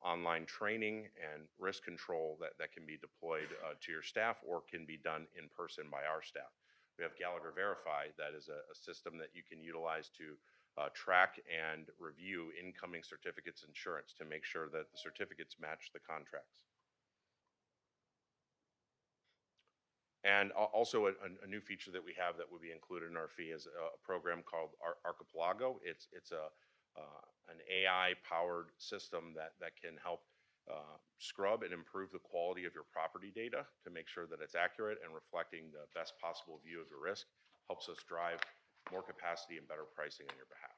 online training and risk control that can be deployed to your staff or can be done in person by our staff. We have Gallagher Verify, that is a system that you can utilize to track and review incoming certificates insurance to make sure that the certificates match the contracts. And also a new feature that we have that would be included in our fee is a program called Archipelago. It's an AI-powered system that can help scrub and improve the quality of your property data to make sure that it's accurate and reflecting the best possible view of your risk. Helps us drive more capacity and better pricing on your behalf.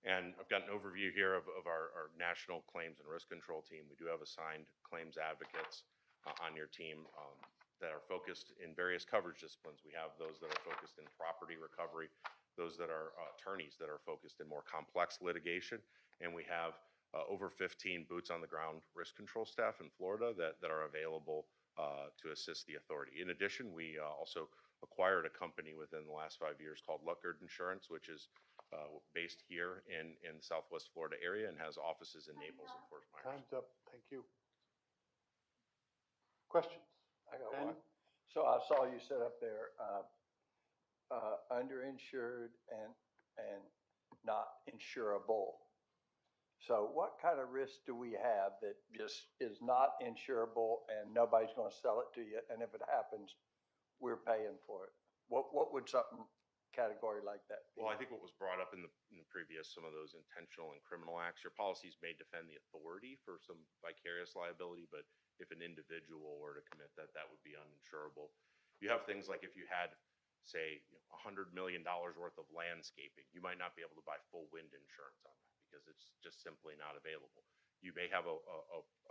And I've got an overview here of our national claims and risk control team. We do have assigned claims advocates on your team that are focused in various coverage disciplines. We have those that are focused in property recovery, those that are attorneys that are focused in more complex litigation, and we have over 15 boots on the ground risk control staff in Florida that are available to assist the authority. In addition, we also acquired a company within the last 5 years called Luckard Insurance, which is based here in the Southwest Florida area and has offices in Naples and Fort Myers. Time's up. Thank you. Questions? I got one. So I saw you set up there, underinsured and not insurable. So what kind of risk do we have that just is not insurable and nobody's going to sell it to you? And if it happens, we're paying for it. What would something category like that be? Well, I think what was brought up in the previous, some of those intentional and criminal acts, your policies may defend the authority for some vicarious liability, but if an individual were to commit that, that would be uninsurable. You have things like if you had, say, $100 million worth of landscaping, you might not be able to buy full wind insurance on that because it's just simply not available. You may have a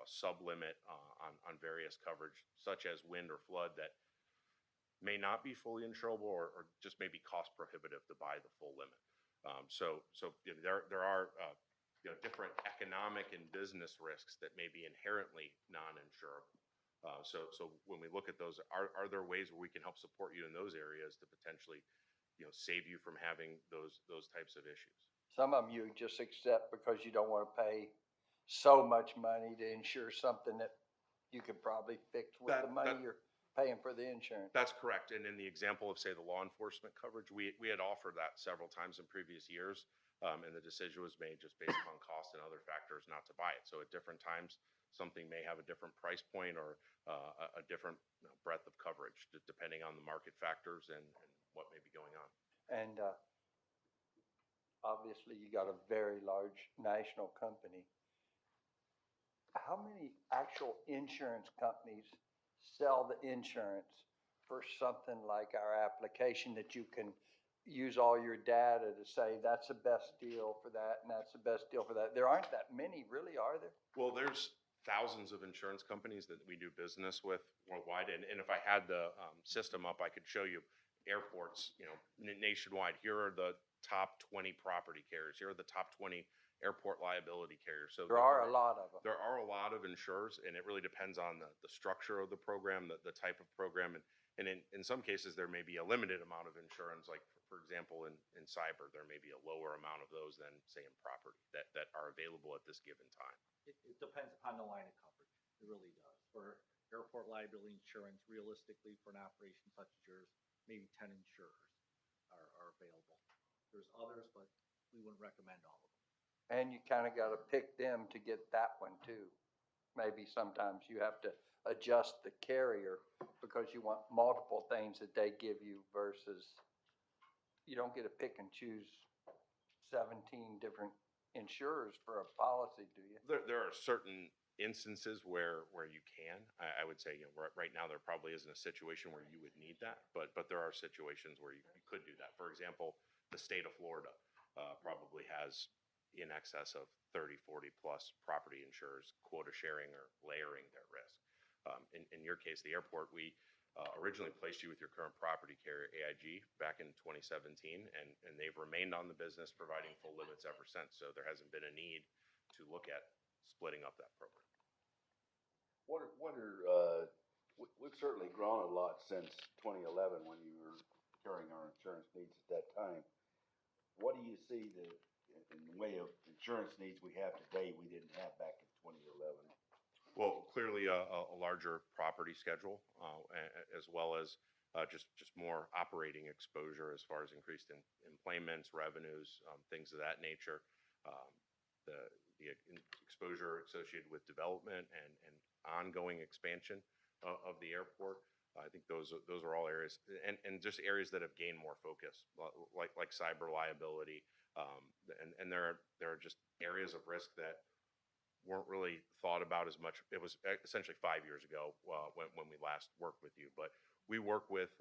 sub-limit on various coverage, such as wind or flood, that may not be fully insurable or just may be cost prohibitive to buy the full limit. So you know, there are you know, different economic and business risks that may be inherently non-insurable. So when we look at those, are there ways where we can help support you in those areas to potentially, you know, save you from having those types of issues? Some of them you just accept because you don't want to pay so much money to insure something that you could probably fix with the money you're paying for the insurance. That's correct. And in the example of, say, the law enforcement coverage, we had offered that several times in previous years, and the decision was made just based upon cost and other factors not to buy it. So at different times, something may have a different price point or a different, you know, breadth of coverage, depending on the market factors and what may be going on. And obviously, you got a very large national company. How many actual insurance companies sell the insurance for something like our application that you can use all your data to say that's the best deal for that and that's the best deal for that? There aren't that many, really, are there? Well, there's thousands of insurance companies that we do business with worldwide. And if I had the system up, I could show you airports, you know, nationwide. Here are the top 20 property carriers. Here are the top 20 airport liability carriers. So there are a lot of them. There are a lot of insurers, and it really depends on the structure of the program, the type of program. And in some cases, there may be a limited amount of insurance. Like, for example, in cyber, there may be a lower amount of those than, say, in property that are available at this given time. It depends upon the line of coverage. It really does. For airport liability insurance, realistically, for an operation such as yours, maybe 10 insurers are available. There's others, but we wouldn't recommend all of them. And you kind of got to pick them to get that one too. Maybe sometimes you have to adjust the carrier because you want multiple things that they give you versus you don't get to pick and choose 17 different insurers for a policy, do you? There are certain instances where you can. I would say, you know, right now there probably isn't a situation where you would need that, but there are situations where you could do that. For example, the state of Florida probably has in excess of 30, 40 plus property insurers quota sharing or layering their risk. In your case, the airport, we originally placed you with your current property carrier, AIG, back in 2017, and they've remained on the business providing full limits ever since. So there hasn't been a need to look at splitting up that program. We've certainly grown a lot since 2011 when you were carrying our insurance needs at that time. What do you see in the way of insurance needs we have today we didn't have back in 2011? Well, clearly a larger property schedule, as well as just more operating exposure as far as increased employments, revenues, things of that nature. The exposure associated with development and ongoing expansion of the airport. I think those are all areas, and just areas that have gained more focus, like cyber liability, and there are just areas of risk that weren't really thought about as much. It was essentially 5 years ago when we last worked with you, but we work with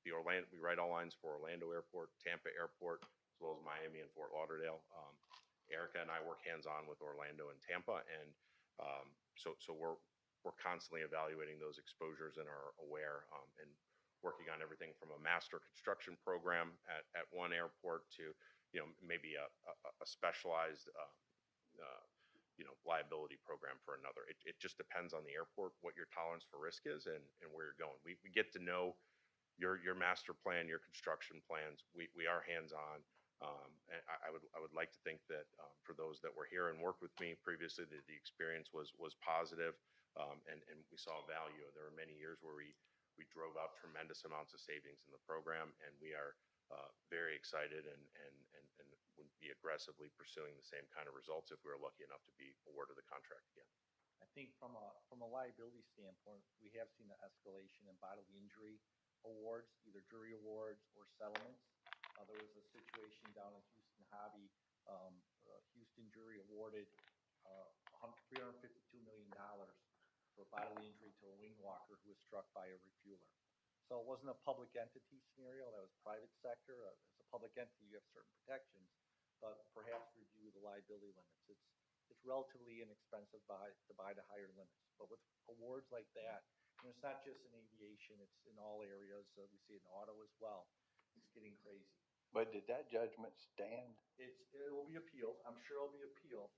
we write all lines for Orlando Airport, Tampa Airport, as well as Miami and Fort Lauderdale. Erica and I work hands-on with Orlando and Tampa, and so we're constantly evaluating those exposures and are aware and working on everything from a master construction program at one airport to, you know, maybe a specialized liability program for another. It just depends on the airport, what your tolerance for risk is and where you're going. We get to know your master plan, your construction plans. We are hands-on. And I would like to think that for those that were here and worked with me previously, that the experience was positive, and we saw value. There were many years where we drove out tremendous amounts of savings in the program, and we are very excited and would be aggressively pursuing the same kind of results if we were lucky enough to be awarded the contract again. I think from a liability standpoint, we have seen an escalation in bodily injury awards, either jury awards or settlements. There was a situation down in Houston Hobby. Houston jury awarded $352 million for bodily injury to a wing walker who was struck by a refueler. So it wasn't a public entity scenario. That was private sector. As a public entity, you have certain protections. but perhaps review the liability limits. It's relatively inexpensive to buy the higher limits. But with awards like that, and it's not just in aviation, it's in all areas. We see it in auto as well. It's getting crazy. But did that judgment stand? It will be appealed. I'm sure it'll be appealed.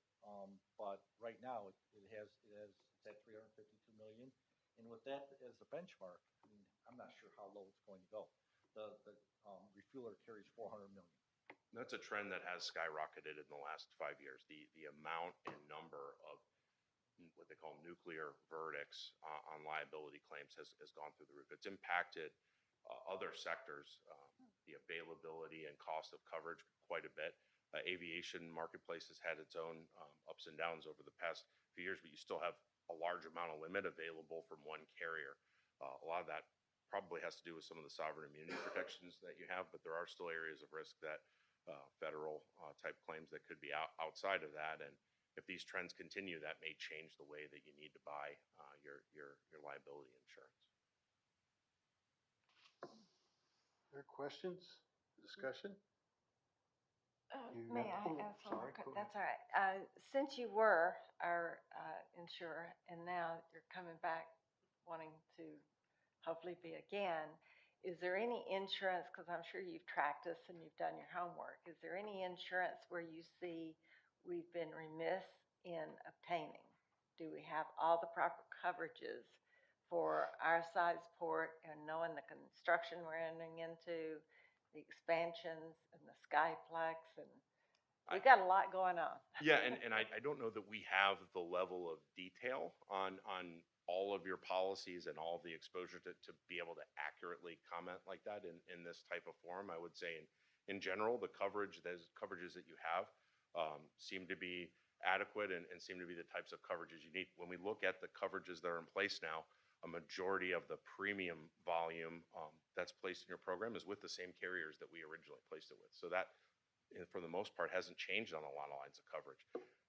But right now it's at 352 million. And with that as a benchmark, I mean, I'm not sure how low it's going to go. The refueler carries 400 million. That's a trend that has skyrocketed in the last 5 years. The amount and number of what they call nuclear verdicts on liability claims has gone through the roof. It's impacted other sectors, the availability and cost of coverage quite a bit. Aviation marketplace has had its own ups and downs over the past few years, but you still have a large amount of limit available from one carrier. A lot of that probably has to do with some of the sovereign immunity protections that you have, but there are still areas of risk that federal type claims that could be outside of that. And if these trends continue, that may change the way that you need to buy your liability insurance. Other questions, discussion? May I Oh, ask one more sorry, question? go ahead. That's all right. Since you were our insurer and now you're coming back wanting to hopefully be again, is there any insurance, because I'm sure you've tracked us and you've done your homework, is there any insurance where you see we've been remiss in obtaining? Do we have all the proper coverages for our size port and knowing the construction we're entering into, the expansions and the Skyplex, and we've got a lot going on. Yeah, and I don't know that we have the level of detail on all of your policies and all of the exposure to be able to accurately comment like that in this type of forum. I would say in general, the coverages that you have seem to be adequate and seem to be the types of coverages you need. When we look at the coverages that are in place now, a majority of the premium volume that's placed in your program is with the same carriers that we originally placed it with. So that, for the most part, hasn't changed on a lot of lines of coverage.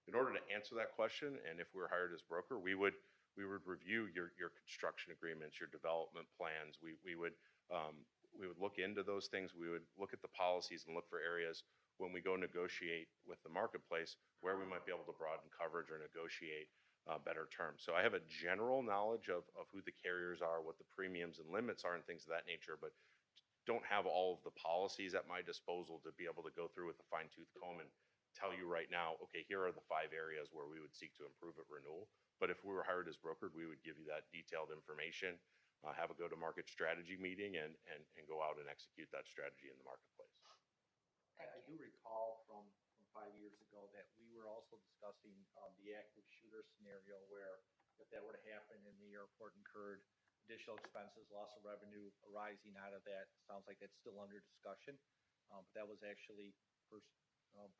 In order to answer that question, and if we were hired as broker, we would review your construction agreements, your development plans. We would look into those things. We would look at the policies and look for areas when we go negotiate with the marketplace where we might be able to broaden coverage or negotiate better terms. So I have a general knowledge of who the carriers are, what the premiums and limits are, and things of that nature, but don't have all of the policies at my disposal to be able to go through with a fine-tooth comb and tell you right now, okay, here are the 5 areas where we would seek to improve at renewal. But if we were hired as brokered, we would give you that detailed information, have a go-to-market strategy meeting, and go out and execute that strategy in the marketplace. I do recall from 5 years ago that we were also discussing the active shooter scenario where if that were to happen and the airport incurred additional expenses, loss of revenue arising out of that, sounds like that's still under discussion. But that was actually first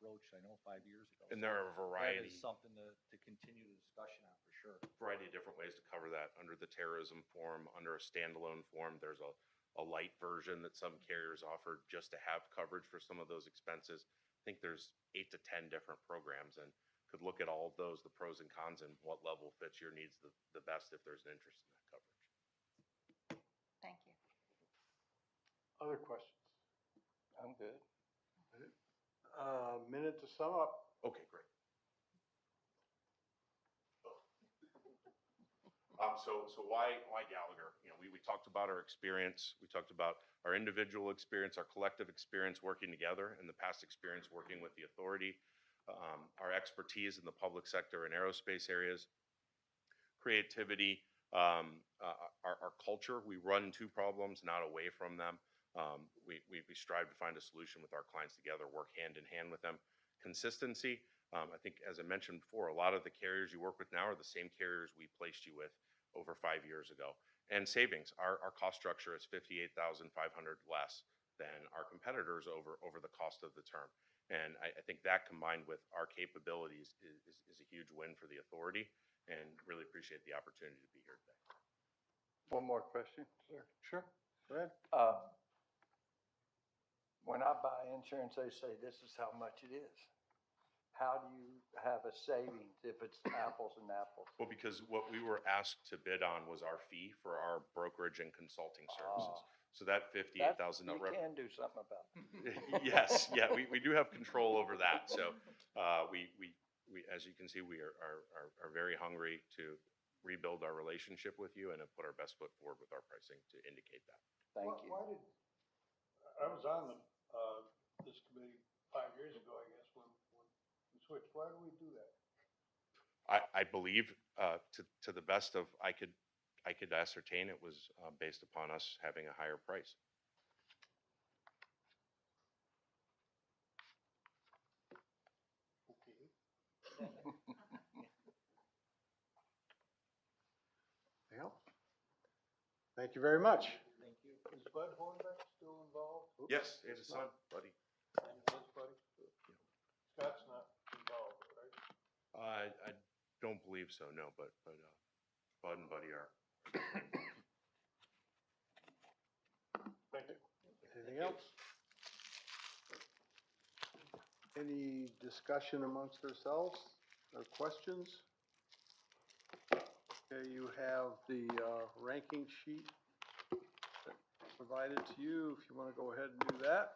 broached, I know, 5 years ago. And there are a variety. That is something to continue the discussion on for sure. Variety of different ways to cover that. Under the terrorism form, under a standalone form, there's a light version that some carriers offer just to have coverage for some of those expenses. I think there's 8 to 10 different programs, and could look at all of those, the pros and cons, and what level fits your needs the best if there's an interest in that coverage. Thank you. Other questions? I'm good. Minute to sum up. Okay, great. So why Gallagher? You know, we talked about our experience. We talked about our individual experience, our collective experience working together, and the past experience working with the authority, our expertise in the public sector and aerospace areas, creativity, our culture. We run to problems, not away from them. We strive to find a solution with our clients together, work hand in hand with them. Consistency. I think, as I mentioned before, a lot of the carriers you work with now are the same carriers we placed you with over 5 years ago. And savings. Our cost structure is $58,500 less than our competitors over the cost of the term. And I think that, combined with our capabilities, is a huge win for the authority, and really appreciate the opportunity to be here today. One more question, sir. Sure, go ahead. When I buy insurance, they say this is how much it is. how do you have a savings if it's apples and apples? Well, because what we were asked to bid on was our fee for our brokerage and consulting services. So that $58,000. You can do something about it. Yes, yeah, we do have control over that. So we, as you can see, we are very hungry to rebuild our relationship with you and have put our best foot forward with our pricing to indicate that. Thank you. Why did, I was on the, this committee 5 years ago, I guess, when we switched. Why do we do that? I believe, to the best of I could ascertain, it was based upon us having a higher price. Well, thank you very much. Thank you. Is Bud Hornbeck still involved? Yes, it's his son, buddy. His buddy? Scott's not involved, right? I don't believe so, no, but Bud and Buddy are. Thank you. Anything else? Any discussion amongst ourselves or questions? Okay, you have the ranking sheet provided to you, if you want to go ahead and do that.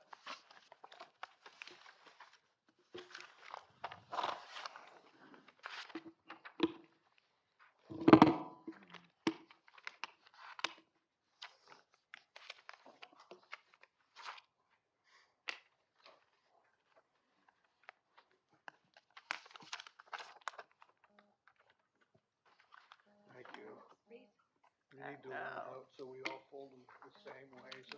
Thank you. We need to learn out so we all fold them the same way, so.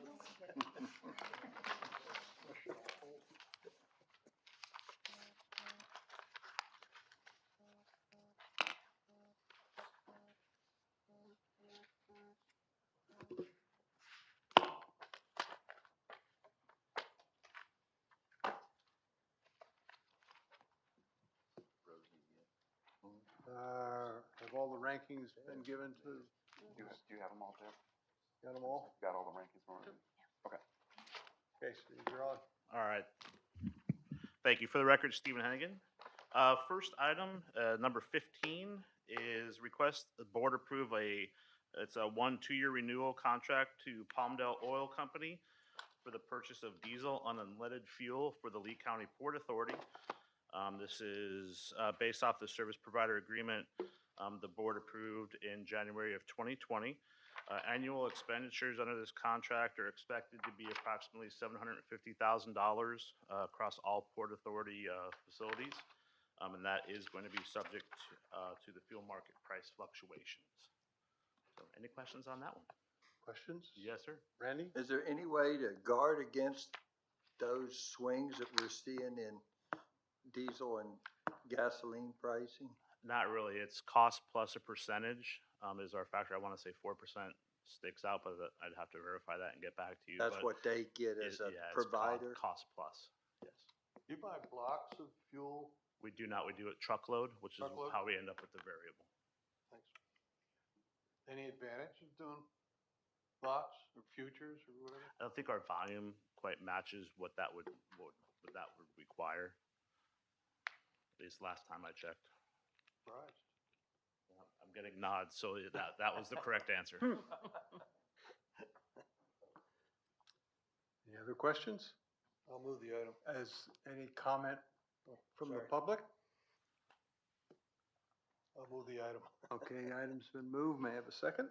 Have all the rankings been given to? Do you have them all, Jeff? Got them all? Got all the rankings for them? Okay. Okay, Steve, you're on. All right. Thank you. For the record, Stephen Hennigan. First item, number 15, is request the board approve it's a 1-2-year renewal contract to Palmdale Oil Company for the purchase of diesel unleaded fuel for the Lee County Port Authority. This is based off the service provider agreement the board approved in January of 2020. Annual expenditures under this contract are expected to be approximately $750,000 across all Port Authority facilities, and that is going to be subject to the fuel market price fluctuations. So, any questions on that one? Questions? Yes, sir. Randy? Is there any way to guard against those swings that we're seeing in diesel and gasoline pricing? Not really. It's cost plus a percentage is our factor. I want to say 4% sticks out, but I'd have to verify that and get back to you. That's But what they get as a yeah, it's provider? cost plus, yes. Do you buy blocks of fuel? We do not. We do it truckload, which Truckload? is how we end up with the variable. Thanks. Any advantage of doing blocks or futures or whatever? I don't think our volume quite matches what that would require. At least last time I checked. Surprised. I'm getting nods, so that was the correct answer. Any other questions? I'll move the item. As any comment from the public? I'll move the item. Okay, item's been moved. May I have a second?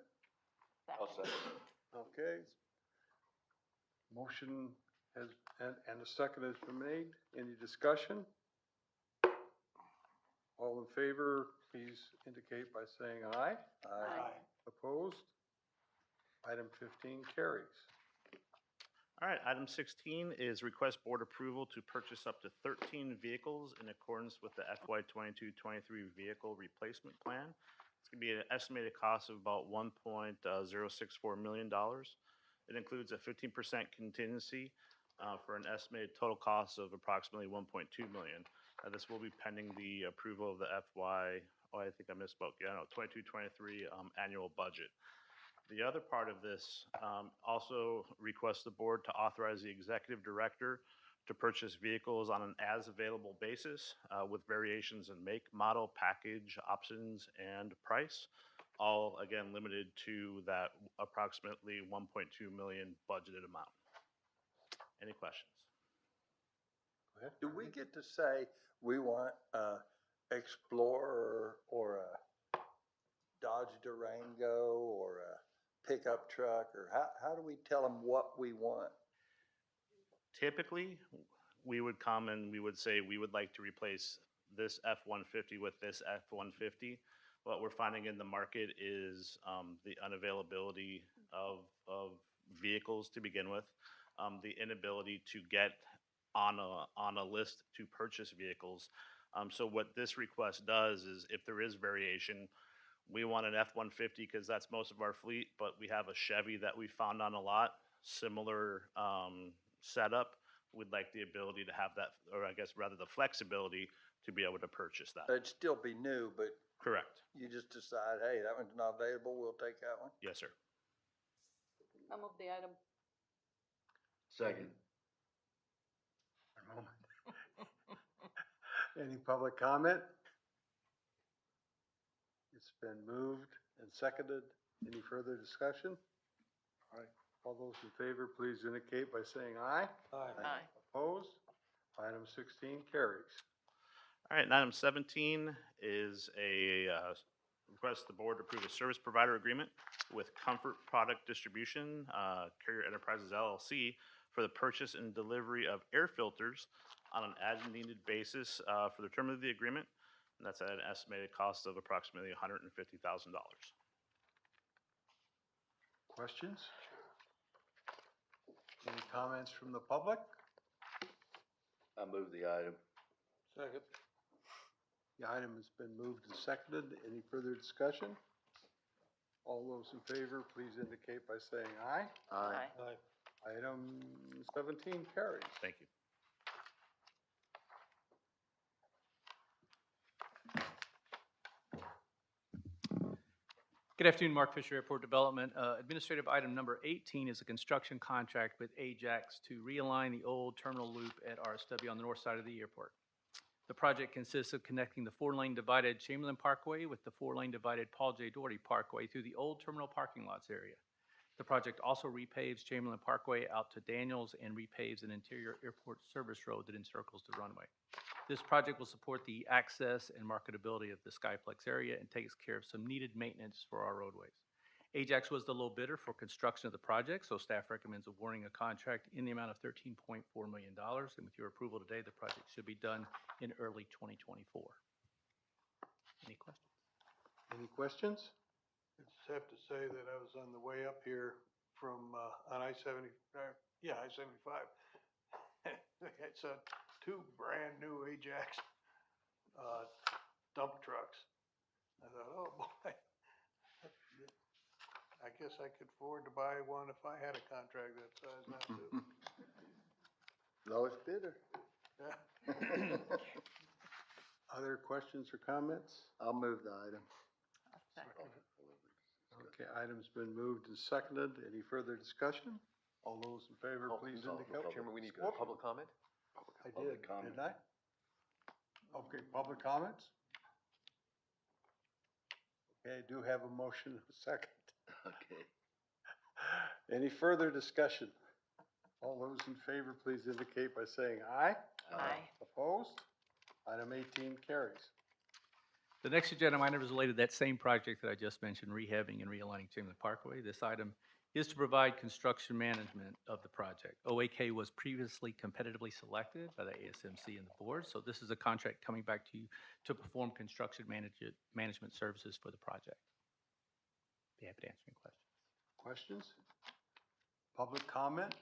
I'll second. Okay. Motion has, and a second has been made. Any discussion? All in favor, please indicate by saying aye. Aye. Opposed? Item 15 carries. All right, item 16 is request board approval to purchase up to 13 vehicles in accordance with the FY 22-23 vehicle replacement plan. It's going to be an estimated cost of about $1.064 million. It includes a 15% contingency for an estimated total cost of approximately $1.2 million. This will be pending the approval of the FY, I think I misspoke, 22-23 annual budget. The other part of this also requests the board to authorize the executive director to purchase vehicles on an as-available basis with variations in make, model, package, options, and price, all again limited to that approximately 1.2 million budgeted amount. Any questions? Do we get to say we want a Explorer or a Dodge Durango or a pickup truck, or how do we tell them what we want? Typically, we would come and we would say we would like to replace this F-150 with this F-150. What we're finding in the market is the unavailability of vehicles to begin with, the inability to get on a list to purchase vehicles. So what this request does is, if there is variation, we want an F-150 because that's most of our fleet, but we have a Chevy that we found on a lot, similar setup. We'd like the ability to have that, or I guess rather the flexibility to be able to purchase that. It'd still be new, but Correct. you just decide, hey, that one's not available, we'll take that one? Yes, sir. I'll move the item. Second. One moment. Any public comment? It's been moved and seconded. Any further discussion? All right, all those in favor, please indicate by saying aye. Aye. Opposed? Item 16 carries. All right, and item 17 is a request the board approve a service provider agreement with Comfort Product Distribution, Carrier Enterprises LLC, for the purchase and delivery of air filters on an as-needed basis for the term of the agreement, and that's at an estimated cost of approximately $150,000. Questions? Any comments from the public? I move the item. Second. The item has been moved and seconded. Any further discussion? All those in favor, please indicate by saying aye. Aye. Item 17 carries. Thank you. Good afternoon, Mark Fisher, Airport Development. Administrative item number 18 is a construction contract with Ajax to realign the old terminal loop at RSW on the north side of the airport. The project consists of connecting the 4-lane divided Chamberlain Parkway with the 4-lane divided Paul J. Doherty Parkway through the old terminal parking lots area. The project also repaves Chamberlain Parkway out to Daniels and repaves an interior airport service road that encircles the runway. This project will support the access and marketability of the Skyplex area and takes care of some needed maintenance for our roadways. Ajax was the low bidder for construction of the project, so staff recommends awarding a contract in the amount of $13.4 million. And with your approval today, the project should be done in early 2024. Any questions? Any questions? I just have to say that I was on the way up here from, on I-70, I-75. I saw 2 brand-new Ajax dump trucks. I thought, oh, boy, I guess I could afford to buy one if I had a contract that size now, too. Lowest bidder. Yeah. Other questions or comments? I'll move the item. Okay, item's been moved and seconded. Any further discussion? All those in favor, please indicate. Chairman, we need public comment? I did, didn't I? Okay, public comments? Okay, I do have a motion, a second. Okay. Any further discussion? All those in favor, please indicate by saying aye. Aye. Opposed? Item 18 carries. The next agenda item is related to that same project that I just mentioned, rehabbing and realigning Chamberlain Parkway. This item is to provide construction management of the project. OAK was previously competitively selected by the ASMC and the board, so this is a contract coming back to you to perform construction management services for the project. Be happy to answer any questions. Questions? Public comment?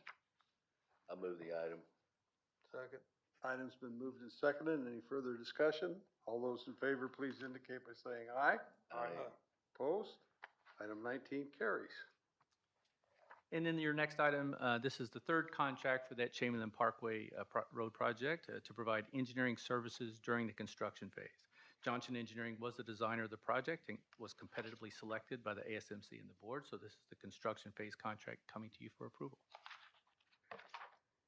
I move the item. Second. Item's been moved and seconded. Any further discussion? All those in favor, please indicate by saying aye. Aye. Opposed? Item 19 carries. And then your next item, this is the third contract for that Chamberlain Parkway road project to provide engineering services during the construction phase. Johnson Engineering was the designer of the project and was competitively selected by the ASMC and the board, so this is the construction phase contract coming to you for approval.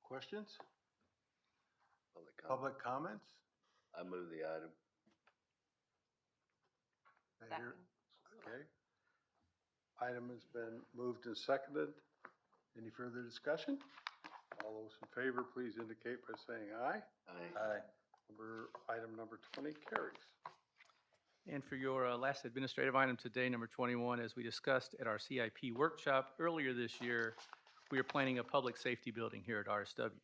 Questions? Public comments? I move the item. I hear- Okay. Item has been moved and seconded. Any further discussion? All those in favor, please indicate by saying aye. Aye. Item number 20 carries. And for your last administrative item today, number 21, as we discussed at our CIP workshop earlier this year, we are planning a public safety building here at RSW.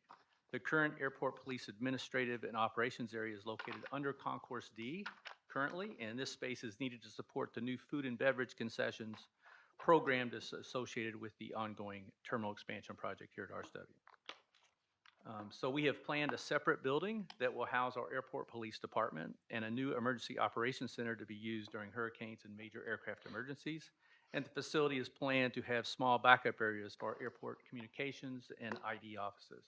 The current airport police administrative and operations area is located under Concourse D currently, and this space is needed to support the new food and beverage concessions program associated with the ongoing terminal expansion project here at RSW. So we have planned a separate building that will house our airport police department and a new emergency operations center to be used during hurricanes and major aircraft emergencies. And the facility is planned to have small backup areas for airport communications and ID offices.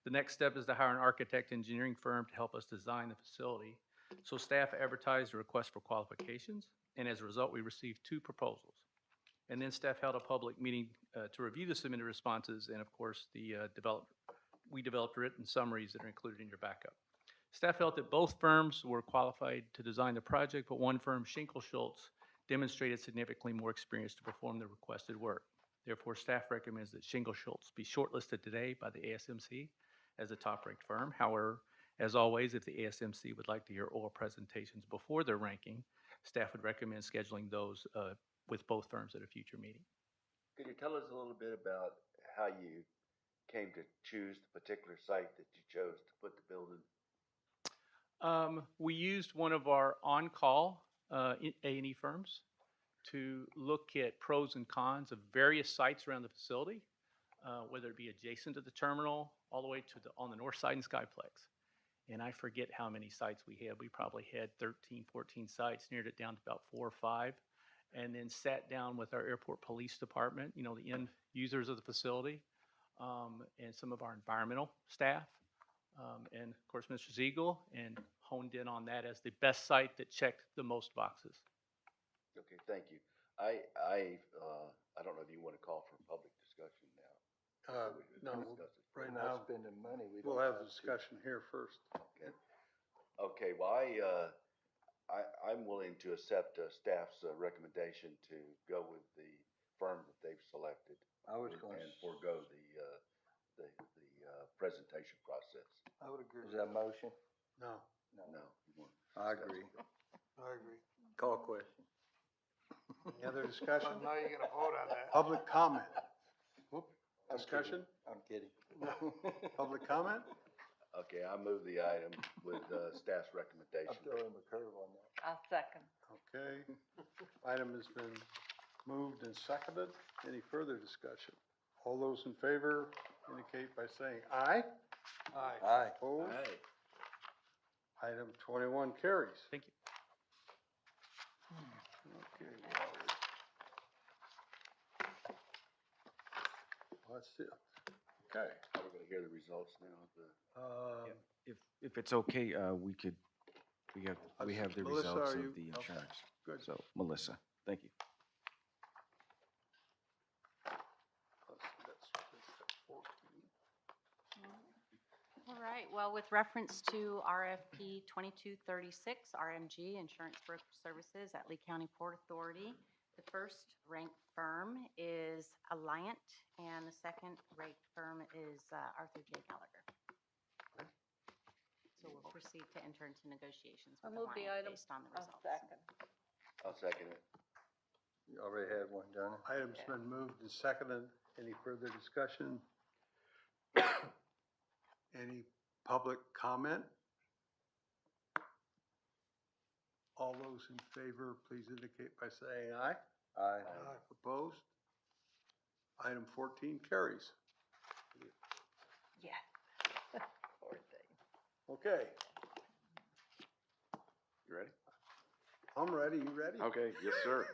The next step is to hire an architect engineering firm to help us design the facility. So staff advertised a request for qualifications, and as a result, we received 2 proposals. And then staff held a public meeting to review the submitted responses, and of course, we developed written summaries that are included in your backup. Staff felt that both firms were qualified to design the project, but one firm, Schinkel-Schultz, demonstrated significantly more experience to perform the requested work. Therefore, staff recommends that Schinkel-Schultz be shortlisted today by the ASMC as the top-ranked firm. However, as always, if the ASMC would like to hear oral presentations before their ranking, staff would recommend scheduling those with both firms at a future meeting. Could you tell us a little bit about how you came to choose the particular site that you chose to put the building? We used one of our on-call A&E firms to look at pros and cons of various sites around the facility, whether it be adjacent to the terminal, all the way to on the north side in Skyplex. And I forget how many sites we had. We probably had 13, 14 sites, narrowed it down to about 4 or 5, and then sat down with our airport police department, you know, the end users of the facility, and some of our environmental staff, and of course, Mr. Ziegel, and honed in on that as the best site that checked the most boxes. Okay, thank you. I don't know if you want to call for a public discussion now. No, Discuss it. right We're now, not spending money. we'll have the discussion here first. Okay. Okay, well, I'm willing to accept staff's recommendation to go with the firm that they've selected. I was going And forego the presentation process. I would agree. Is that a motion? No. No. You want to I discuss agree. it? I agree. Call question. Any other discussion? Now you're gonna vote on that. Public comment? Whoop, I'm discussion? I'm kidding. Public comment? Okay, I move the item with staff's I'm recommendation. throwing a curve on that. I'll second. Okay. Item has been moved and seconded. Any further discussion? All those in favor indicate by saying aye. Aye. Aye. Opposed? Item 21 carries. Thank you. Okay. Let's see. Okay. Are we gonna hear the results now of the? If it's okay, we have the Melissa, results are of you- the okay, insurance. good. So, Melissa, thank you. All right, well, with reference to RFP 2236, RMG, Insurance Brokerage Services at Lee County Port Authority, the first ranked firm is Alliant, and the second ranked firm is Arthur J. Gallagher. So we'll proceed to enter into negotiations I'll with move the Alliant item. based on the I'll results. second. I'll second it. You already had one, Johnny? Item's been moved and seconded. Any further discussion? Any public comment? All those in favor, please indicate by saying aye. Aye. Opposed? Item 14 carries. Yeah. Poor thing. Okay, You ready? I'm ready. You ready? Okay, yes, sir.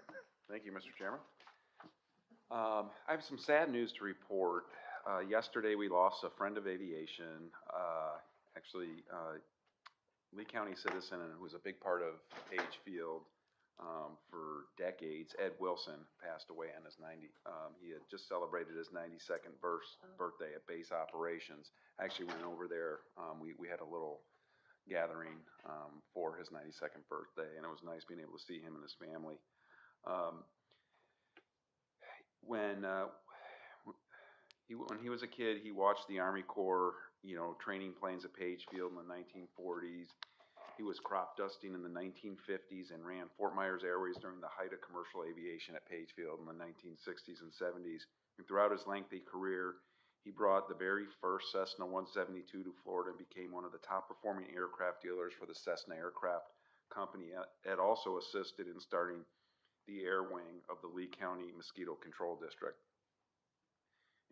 Thank you, Mr. Chairman. I have some sad news to report. Yesterday, we lost a friend of aviation, actually, Lee County citizen, and who was a big part of Page Field. for decades. Ed Wilson passed away on his he had just celebrated his 92nd birthday at base operations. I actually went over there. We had a little gathering for his 92nd birthday, and it was nice being able to see him and his family. When he was a kid, he watched the Army Corps, training planes at Page Field in the 1940s. He was crop dusting in the 1950s and ran Fort Myers Airways during the height of commercial aviation at Page Field in the 1960s and 70s. And throughout his lengthy career, he brought the very first Cessna 172 to Florida and became one of the top performing aircraft dealers for the Cessna Aircraft Company. Ed also assisted in starting the air wing of the Lee County Mosquito Control District.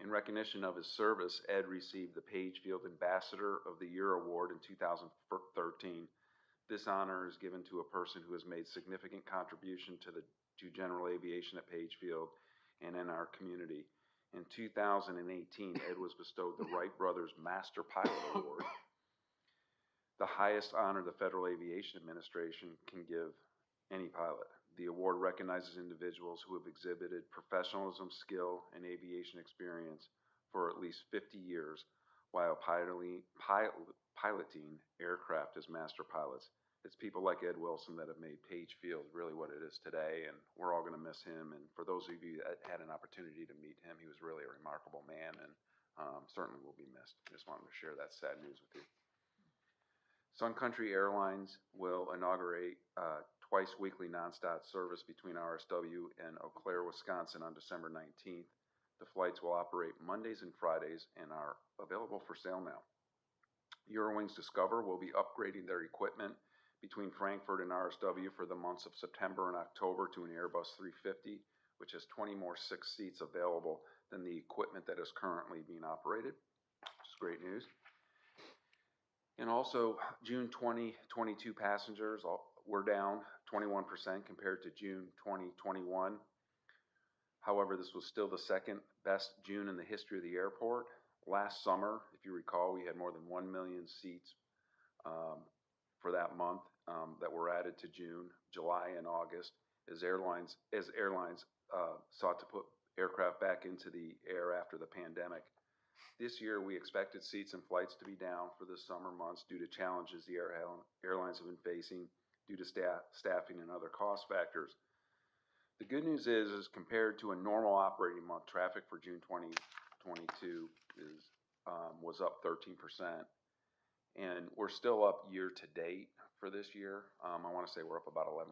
In recognition of his service, Ed received the Page Field Ambassador of the Year Award in 2013. This honor is given to a person who has made significant contribution to general aviation at Page Field and in our community. In 2018, Ed was bestowed the Wright Brothers Master Pilot Award, the highest honor the Federal Aviation Administration can give any pilot. The award recognizes individuals who have exhibited professionalism, skill, and aviation experience for at least 50 years while piloting aircraft as master pilots. It's people like Ed Wilson that have made Page Field really what it is today, and we're all going to miss him. And for those of you that had an opportunity to meet him, he was really a remarkable man, and certainly will be missed. I just wanted to share that sad news with you. Sun Country Airlines will inaugurate twice weekly nonstop service between RSW and Eau Claire, Wisconsin on December 19th. The flights will operate Mondays and Fridays and are available for sale now. Eurowings Discover will be upgrading their equipment between Frankfurt and RSW for the months of September and October to an Airbus 350, which has 20 more 6 seats available than the equipment that is currently being operated, which is great news. And also, June 2022 passengers were down 21% compared to June 2021. However, this was still the second best June in the history of the airport. Last summer, if you recall, we had more than 1 million seats for that month that were added to June, July, and August as airlines sought to put aircraft back into the air after the pandemic. This year, we expected seats and flights to be down for the summer months due to challenges the airlines have been facing due to staffing and other cost factors. The good news is compared to a normal operating month, traffic for June 2022 was up 13%, and we're still up year to date for this year. I want to say we're up about 11%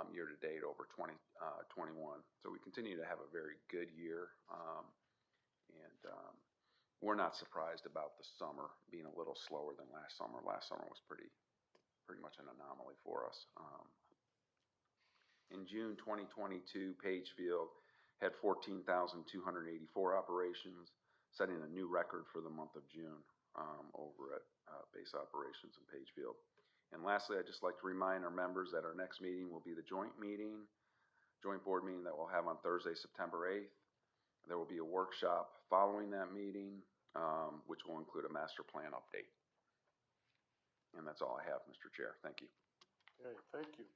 year to date over 2021. So we continue to have a very good year, and we're not surprised about the summer being a little slower than last summer. Last summer was pretty much an anomaly for us. In June 2022, Page Field had 14,284 operations, setting a new record for the month of June over at base operations in Page Field. And lastly, I'd just like to remind our members that our next meeting will be the joint board meeting that we'll have on Thursday, September 8th. There will be a workshop following that meeting, which will include a master plan update. And that's all I have, Mr. Chair. Thank you. Okay, thank you.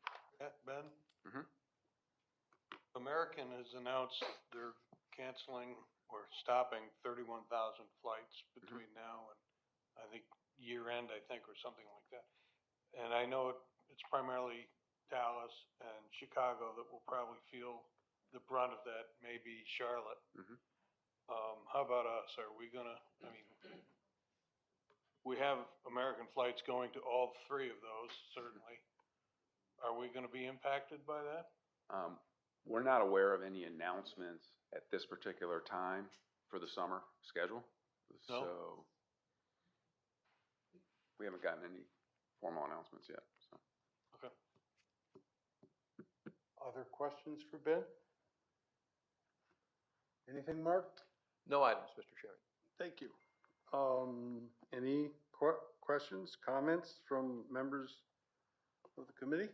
Ben? Mhm. American has announced they're canceling or stopping 31,000 flights between now and I think year end, or something like that. And I know it's primarily Dallas and Chicago that will probably feel the brunt of that, maybe Charlotte. How about us? Are we gonna, we have American flights going to all 3 of those, certainly. Are we gonna be impacted by that? We're not aware of any announcements at this particular time for the summer schedule. No? So we haven't gotten any formal announcements yet. So. Okay. Other questions for Ben? Anything, Mark? No items, Mr. Chairman. Thank you. Any questions, comments from members of the committee?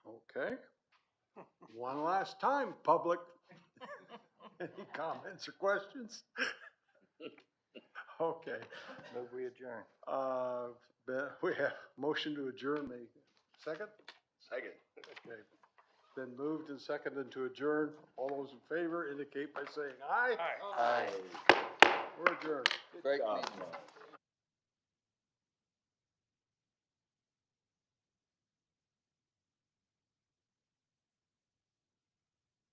Okay. One last time, public. Any comments or questions? Okay. Move we adjourn. We have motion to adjourn, second? Second. Okay. Been moved and seconded to adjourn. All those in favor indicate by saying aye. Aye. We're adjourned. Great meeting.